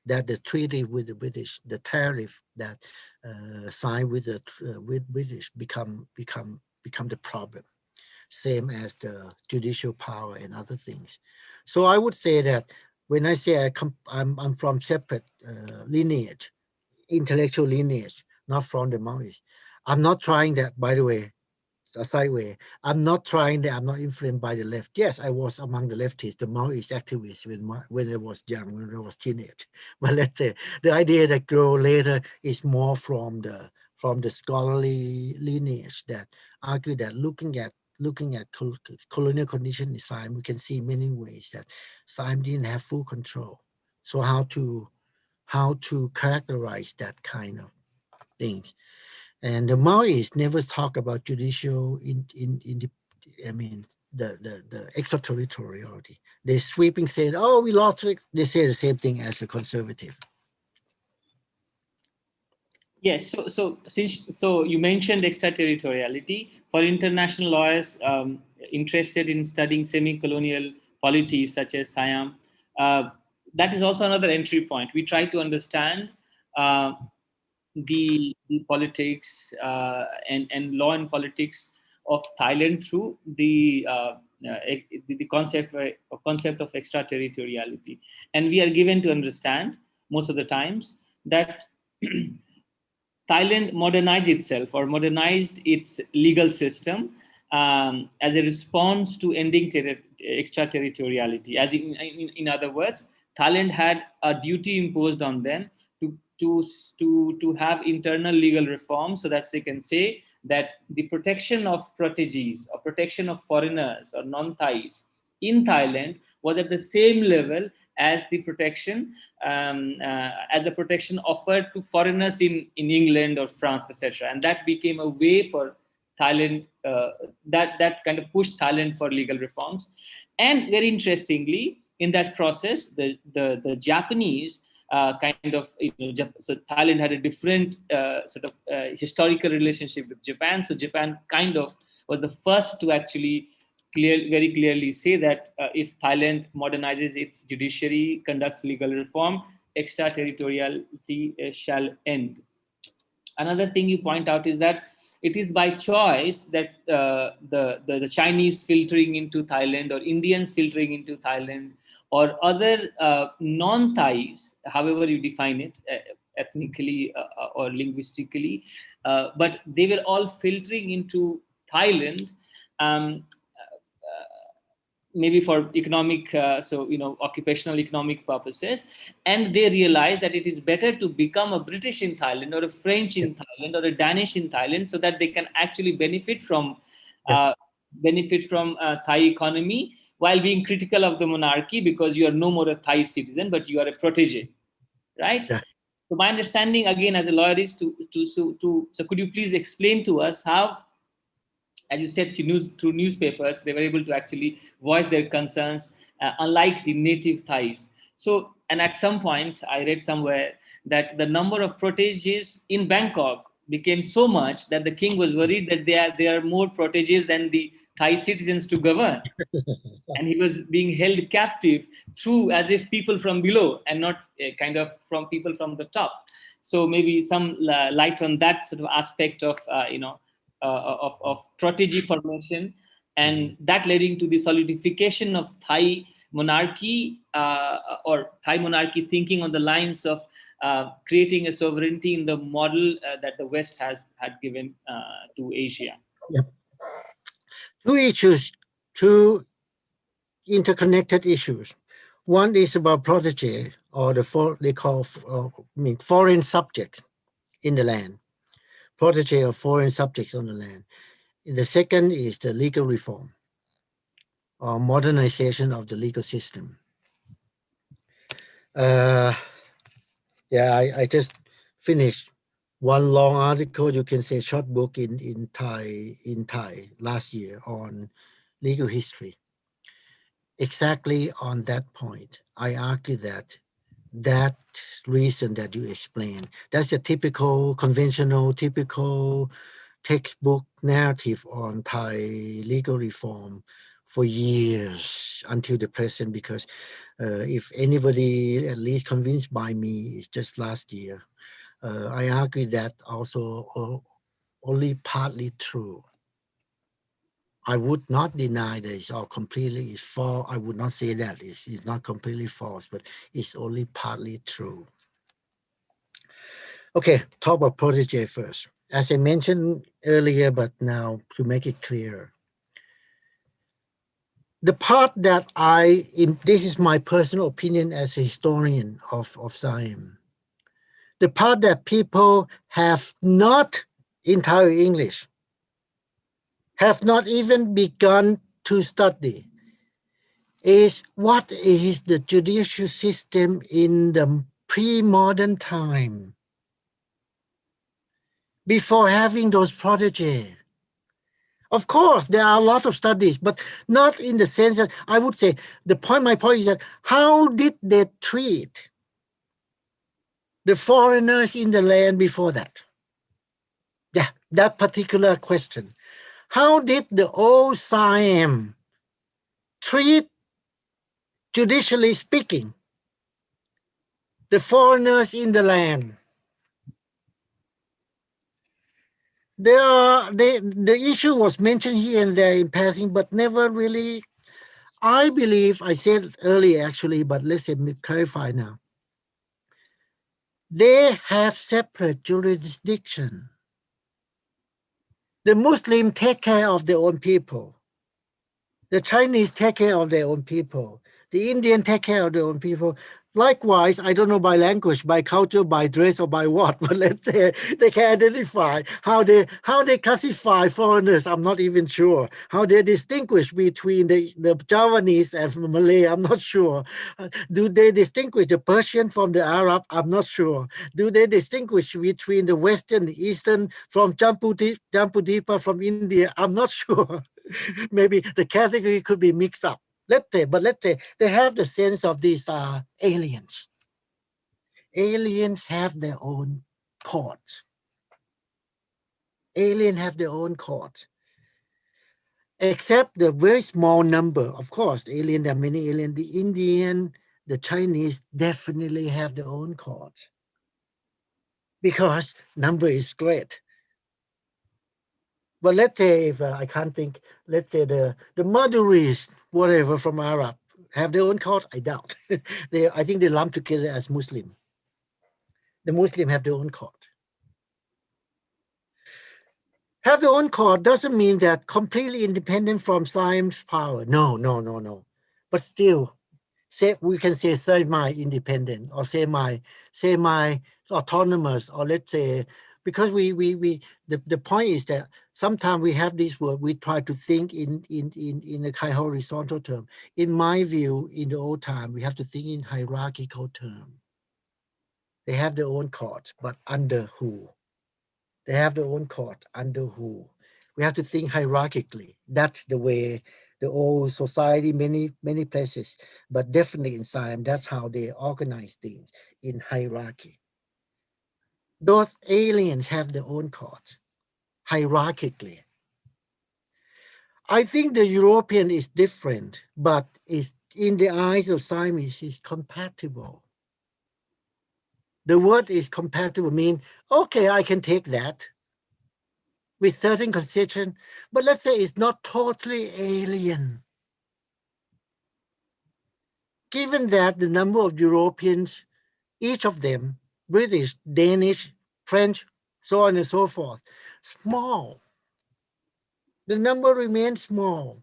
That the treaty with the British, the tariff that signed with the with British become the problem. Same as the judicial power and other things. So I would say that when I say I'm from separate lineage, intellectual lineage, not from the Maoist. I'm not trying that, by the way, a sideway. I'm not trying that. I'm not influenced by the left. Yes, I was among the leftists, the Maoist activists when I was young, when I was teenage. But let's say the idea that grow later is more from the scholarly lineage that argue that looking at colonial condition in Siam, we can see many ways that Siam didn't have full control. So how to characterize that kind of things. And the Maoists never talk about judicial in the, I mean, the extraterritoriality. They sweeping said, oh, we lost it. They say the same thing as a conservative. Yes, so you mentioned extraterritoriality. For international lawyers interested in studying semi-colonial polities such as Siam, uh, that is also another entry point. We try to understand uh, the politics and law and politics of Thailand through the concept of extraterritoriality, and we are given to understand most of the times that Thailand modernized itself or modernized its legal system as a response to ending extraterritoriality. As in other words, Thailand had a duty imposed on them to have internal legal reform so that they can say that the protection of proteges or protection of foreigners or non-Thais in Thailand was at the same level as the protection offered to foreigners in England or France, etc. And that became a way for Thailand, that kind of pushed Thailand for legal reforms. And very interestingly, in that process, the Japanese kind of, so Thailand had a different historical relationship with Japan. So Japan kind of was the first to actually very clearly say that if Thailand modernizes its judiciary, conducts legal reform, extraterritoriality shall end. Another thing you point out is that it is by choice that the Chinese filtering into Thailand or Indians filtering into Thailand or other non-Thais, however you define it, ethnically or linguistically, but they were all filtering into Thailand, um, maybe for economic, occupational economic purposes, and they realize that it is better to become a British in Thailand or a French Yep. in Thailand or a Danish in Thailand so that they can actually benefit from Yep. Thai economy while being critical of the monarchy because you are no more a Thai citizen, but you are a protege, right? Yeah. So my understanding, again, as a lawyer, is so could you please explain to us how, as you said, through newspapers, they were able to actually voice their concerns, unlike the native Thais. So, and at some point, I read somewhere that the number of proteges in Bangkok became so much that the king was worried that there are more proteges than the Thai citizens to govern, and he was being held captive through as if people from below and not kind of from people from the top. So maybe some light on that sort of aspect of of protege formation, and that leading to the solidification of Thai monarchy, or Thai monarchy thinking on the lines of creating a sovereignty in the model that the West had given to Asia. Yep. Two issues, two interconnected issues. One is about protege, or they call foreign subjects in the land, protege of foreign subjects on the land. The second is the legal reform or modernization of the legal system. Uh, yeah, I just finished one long article, you can say short book in Thai last year on legal history. Exactly on that point, I argue that reason that you explained, that's a typical, conventional, typical textbook narrative on Thai legal reform for years until the present, because if anybody at least convinced by me, it's just last year. I argue that also only partly true. I would not deny that it's all completely is false. I would not say that it's not completely false, but it's only partly true. Okay, talk about protege first. As I mentioned earlier, but now to make it clearer, the part that this is my personal opinion as a historian of Siam, the part that people have not in Thai English, have not even begun to study, is what is the judicial system in the pre-modern time before having those protege. Of course, there are a lot of studies, but not in the sense that I would say my point is that how did they treat the foreigners in the land before that? Yeah, that particular question. How did the old Siam treat, judicially speaking, the foreigners in the land? The issue was mentioned here and there in passing, but never really. I believe I said earlier actually, but let's clarify now. They have separate jurisdiction. The Muslim take care of their own people. The Chinese take care of their own people. The Indian take care of their own people. Likewise, I don't know by language, by culture, by dress, or by what, but let's say they can identify how they classify foreigners. I'm not even sure how they distinguish between the Javanese and Malay. I'm not sure. Do they distinguish the Persian from the Arab? I'm not sure. Do they distinguish between the Western, Eastern from Jambudipa from India? I'm not sure. Maybe the category could be mixed up. Let's say they have the sense of these aliens. Aliens have their own courts. Aliens have their own courts. Except the very small number, of course, there are many aliens. The Indian, the Chinese definitely have their own courts because number is great. But let's say if I can't think, let's say the Madhuris, whatever from Arab, have their own court. I doubt. I think they lump together as Muslim. The Muslim have their own court. Have their own court doesn't mean that completely independent from Siam's power. No. But still, we can say semi-independent or semi autonomous, or let's say because the point is that sometimes we have this word, we try to think in a kind of horizontal term. In my view, in the old time, we have to think in hierarchical term. They have their own court, but under who? They have their own court, under who? We have to think hierarchically. That's the way the old society, many places, but definitely in Siam, that's how they organize things, in hierarchy. Those aliens have their own courts, hierarchically. I think the European is different, but is in the eyes of Siamese is compatible. The word is compatible, mean, okay, I can take that with certain concession, but let's say it's not totally alien. Given that the number of Europeans, each of them, British, Danish, French, so on and so forth, small. The number remains small.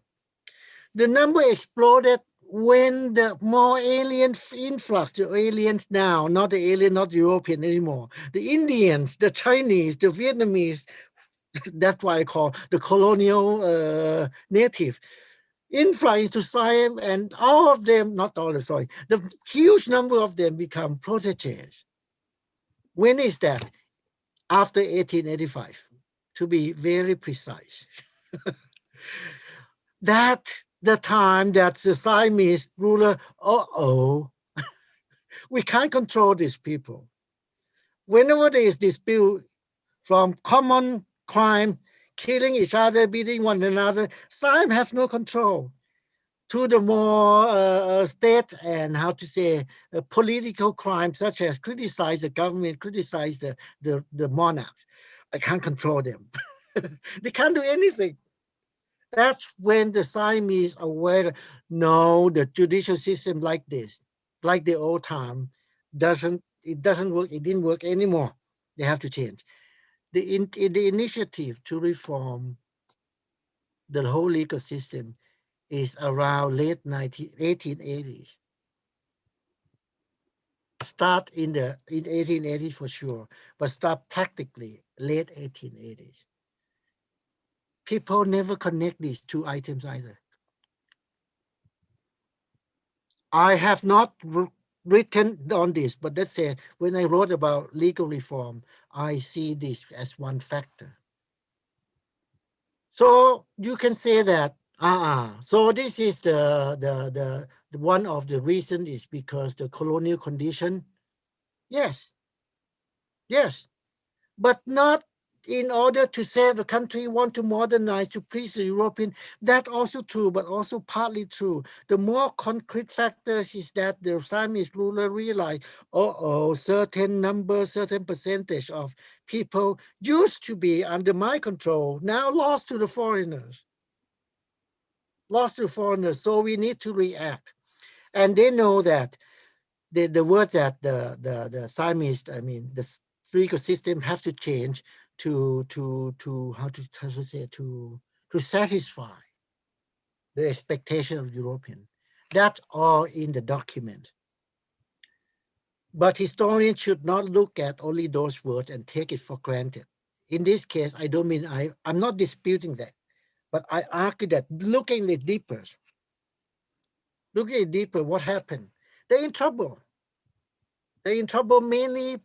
The number exploded when the more alien influx, the aliens now, not the alien, not European anymore, the Indians, the Chinese, the Vietnamese, that's why I call the colonial native, influx into Siam, and all of them, not all, sorry, the huge number of them become proteges. When is that? After 1885, to be very precise. That the time that the Siamese ruler, we can't control these people. Whenever there is dispute from common crime, killing each other, beating one another, Siam has no control. To the more state and how to say political crimes, such as criticize the government, criticize the monarchs. I can't control them. They can't do anything. That's when the Siamese are aware, no, the judicial system like this, like the old time, doesn't work. It didn't work anymore. They have to change. The initiative to reform the whole legal system is around late 1880s. Start in 1880s for sure, but start practically late 1880s. People never connect these two items either. I have not written on this, but let's say when I wrote about legal reform, I see this as one factor. So you can say that, so this is the one of the reason is because the colonial condition. Yes, yes, but not in order to say the country want to modernize, to please the European. That also true, but also partly true. The more concrete factors is that the Siamese ruler realized, certain number, certain percentage of people used to be under my control, now lost to the foreigners. Lost to foreigners, so we need to react. And they know that the word that the Siamese, I mean, the legal system have to change to how to say to satisfy the expectation of European. That's all in the document. But historians should not look at only those words and take it for granted. In this case, I don't mean I'm not disputing that, but I argue that looking at deeper, what happened? They're in trouble. They're in trouble mainly.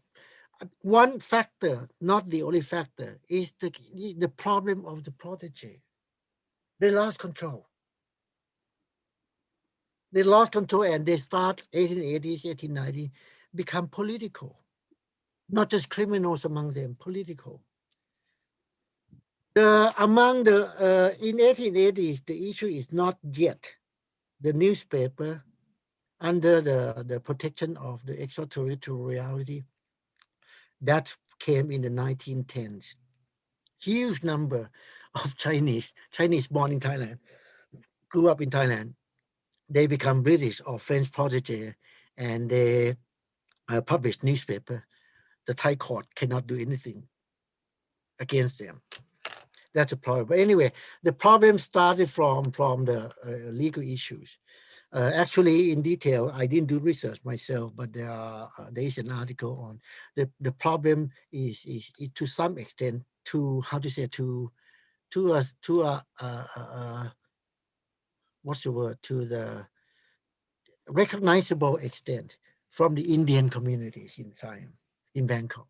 One factor, not the only factor, is the problem of the protege. They lost control. They lost control and they start 1880s, 1890, become political. Not just criminals among them, political. Among the in 1880s, the issue is not yet the newspaper under the protection of the extraterritoriality that came in the 1910s. Huge number of Chinese born in Thailand, grew up in Thailand. They become British or French protege, and they publish newspaper. The Thai court cannot do anything against them. That's a problem. But anyway, the problem started from the legal issues. Actually, in detail, I didn't do research myself, but there is an article on the problem is to some extent to how to say to what's the word, to the recognizable extent from the Indian communities in Siam, in Bangkok.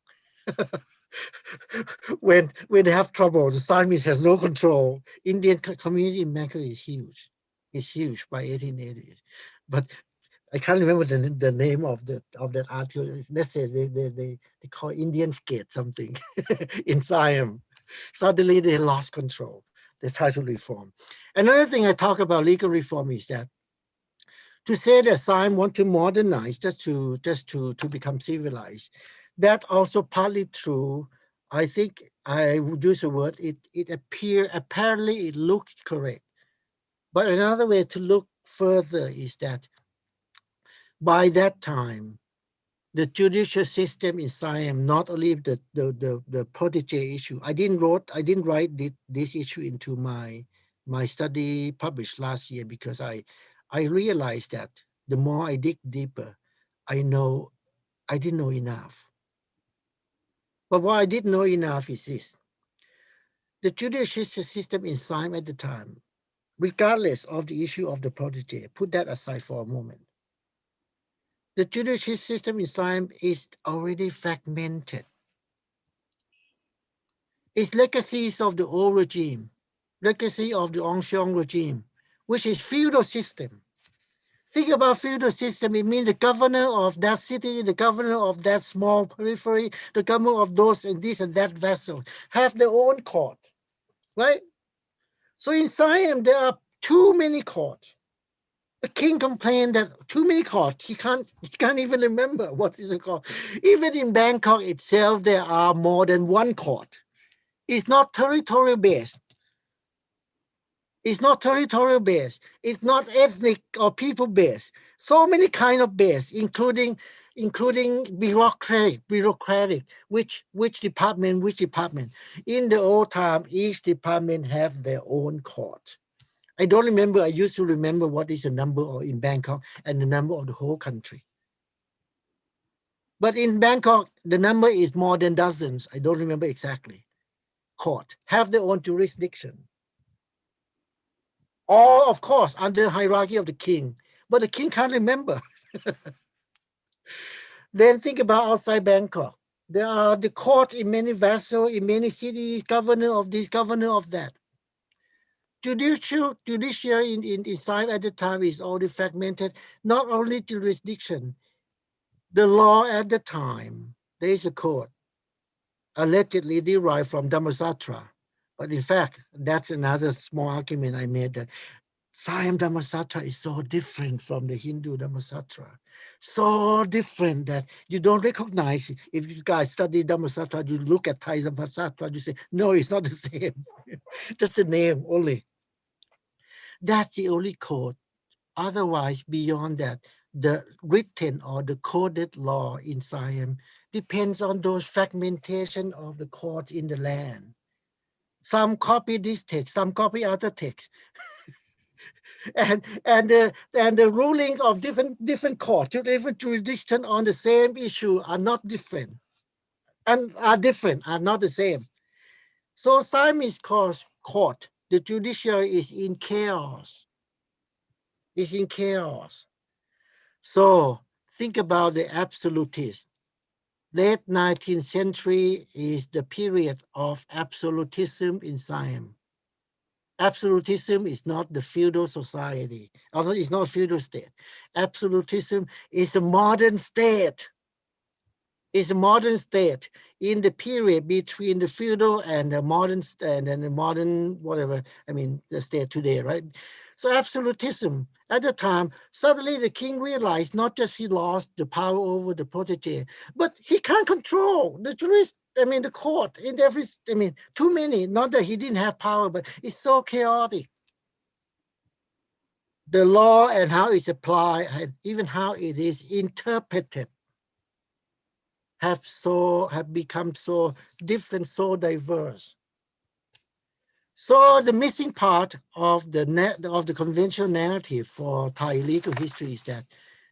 When they have trouble, the Siamese has no control. Indian community in Bangkok is huge. It's huge by 1880s. But I can't remember the name of that article. Let's say they call Indian Gate something in Siam. Suddenly they lost control. They try to reform. Another thing I talk about legal reform is that to say that Siam want to modernize just to become civilized, that also partly true. I think I would use a word. It apparently it looks correct. But another way to look further is that by that time, the judicial system in Siam, not only the protege issue. I didn't write this issue into my study published last year because I realized that the more I dig deeper, I know I didn't know enough. But what I did know enough is this: the judicial system in Siam at the time, regardless of the issue of the protege, put that aside for a moment. The judicial system in Siam is already fragmented. It's legacies of the old regime, legacy of the Aung San regime, which is feudal system. Think about feudal system. It means the governor of that city, the governor of that small periphery, the governor of those and this and that vessel have their own court, right? So in Siam, there are too many courts. The king complained that too many courts. He can't even remember what is it called. Even in Bangkok itself, there are more than one court. It's not territorial based. It's not territorial based. It's not ethnic or people based. So many kind of based, including bureaucratic. Which department? In the old time, each department have their own court. I don't remember. I used to remember what is the number in Bangkok and the number of the whole country. But in Bangkok, the number is more than dozens. I don't remember exactly. Court have their own jurisdiction. All, of course, under the hierarchy of the king. But the king can't remember. Then think about outside Bangkok. There are the court in many vessels, in many cities, governor of this, governor of that. Judiciary in Siam at the time is already fragmented. Not only jurisdiction, the law at the time, there is a court allegedly derived from Dhammasatra. But in fact, that's another small argument I made, that Siam Dhammasatra is so different from the Hindu Dhammasatra. So different that you don't recognize it. If you guys study Dhammasatra, you look at Thai Dhammasatra, you say, no, it's not the same. Just the name only. That's the only code. Otherwise, beyond that, the written or the coded law in Siam depends on those fragmentation of the courts in the land. Some copy this text, some copy other text. And the rulings of different courts, different jurisdiction on the same issue are not different, and are not the same. So Siamese court, the judiciary is in chaos. Is in chaos. So think about the absolutists. Late 19th century is the period of absolutism in Siam. Absolutism is not the feudal society, although it's not feudal state. Absolutism is a modern state. It's a modern state in the period between the feudal and the modern and then the modern whatever. I mean the state today, right? So absolutism at the time, suddenly the king realized not just he lost the power over the protege, but he can't control the jurist. I mean the court in every. I mean too many. Not that he didn't have power, but it's so chaotic. The law and how it's applied, and even how it is interpreted, have become so different, so diverse. So the missing part of the conventional narrative for Thai legal history is that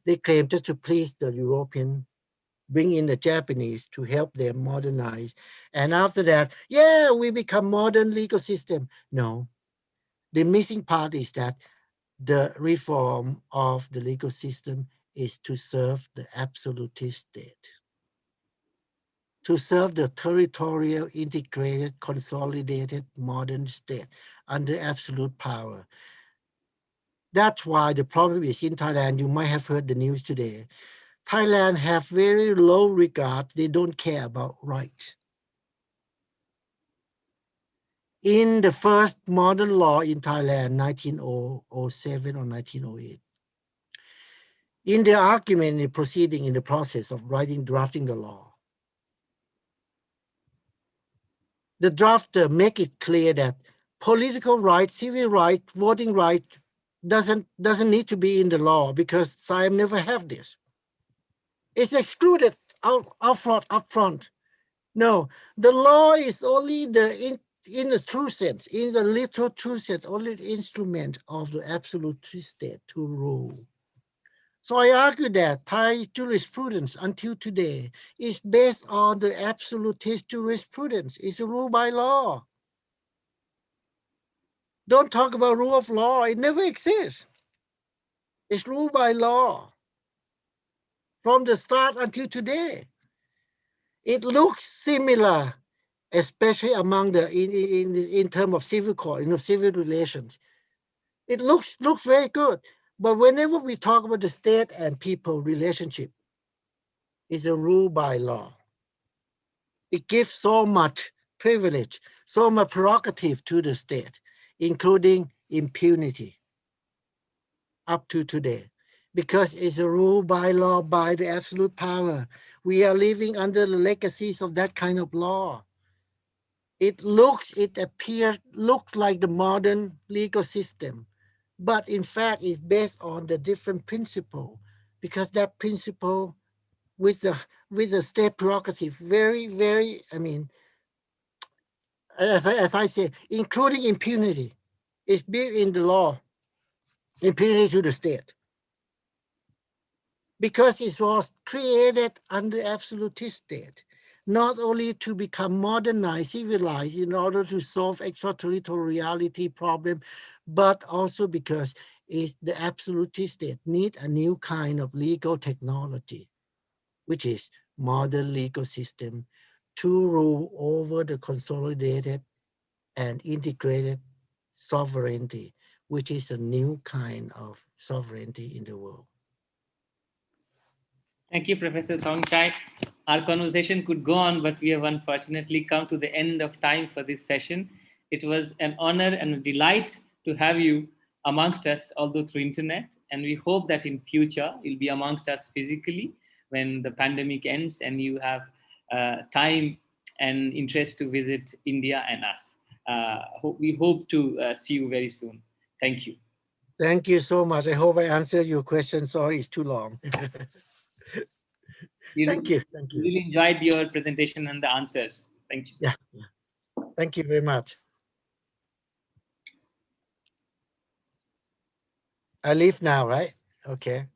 they claim just to please the European, bring in the Japanese to help them modernize. And after that, yeah, we become modern legal system. No, the missing part is that the reform of the legal system is to serve the absolutist state, to serve the territorial, integrated, consolidated, modern state under absolute power. That's why the problem is in Thailand. You might have heard the news today. Thailand have very low regard. They don't care about rights. In the first modern law in Thailand, 1907 or 1908, in the argument, in the proceeding, in the process of drafting the law, the drafter make it clear that political rights, civil rights, voting rights doesn't need to be in the law because Siam never have this. It's excluded up front. No, the law is only in the true sense, in the literal true sense, only the instrument of the absolute state to rule. So I argue that Thai jurisprudence until today is based on the absolutist jurisprudence. It's a rule by law. Don't talk about rule of law. It never exists. It's rule by law from the start until today. It looks similar, especially among the in terms of civil court, civil relations. It looks very good. But whenever we talk about the state and people relationship, it's a rule by law. It gives so much privilege, so much prerogative to the state, including impunity up to today, because it's a rule by law by the absolute power. We are living under the legacies of that kind of law. It appears like the modern legal system, but in fact it's based on the different principle, because that principle with the state prerogative, very, I mean, as I say, including impunity, is built in the law, impunity to the state, because it was created under absolutist state, not only to become modernized, civilized in order to solve extraterritoriality problem, but also because it's the absolutist state need a new kind of legal technology, which is modern legal system, to rule over the consolidated and integrated sovereignty, which is a new kind of sovereignty in the world. Thank you, Professor Thongchai. Our conversation could go on, but we have unfortunately come to the end of time for this session. It was an honor and a delight to have you amongst us, although through internet. And we hope that in future you'll be amongst us physically when the pandemic ends and you have time and interest to visit India and us. We hope to see you very soon. Thank you. Thank you so much. I hope I answered your question. Sorry, it's too long. Thank you. Thank you. Really enjoyed your presentation and the answers. Thank you. Yeah. Thank you very much. I leave now, right? Okay.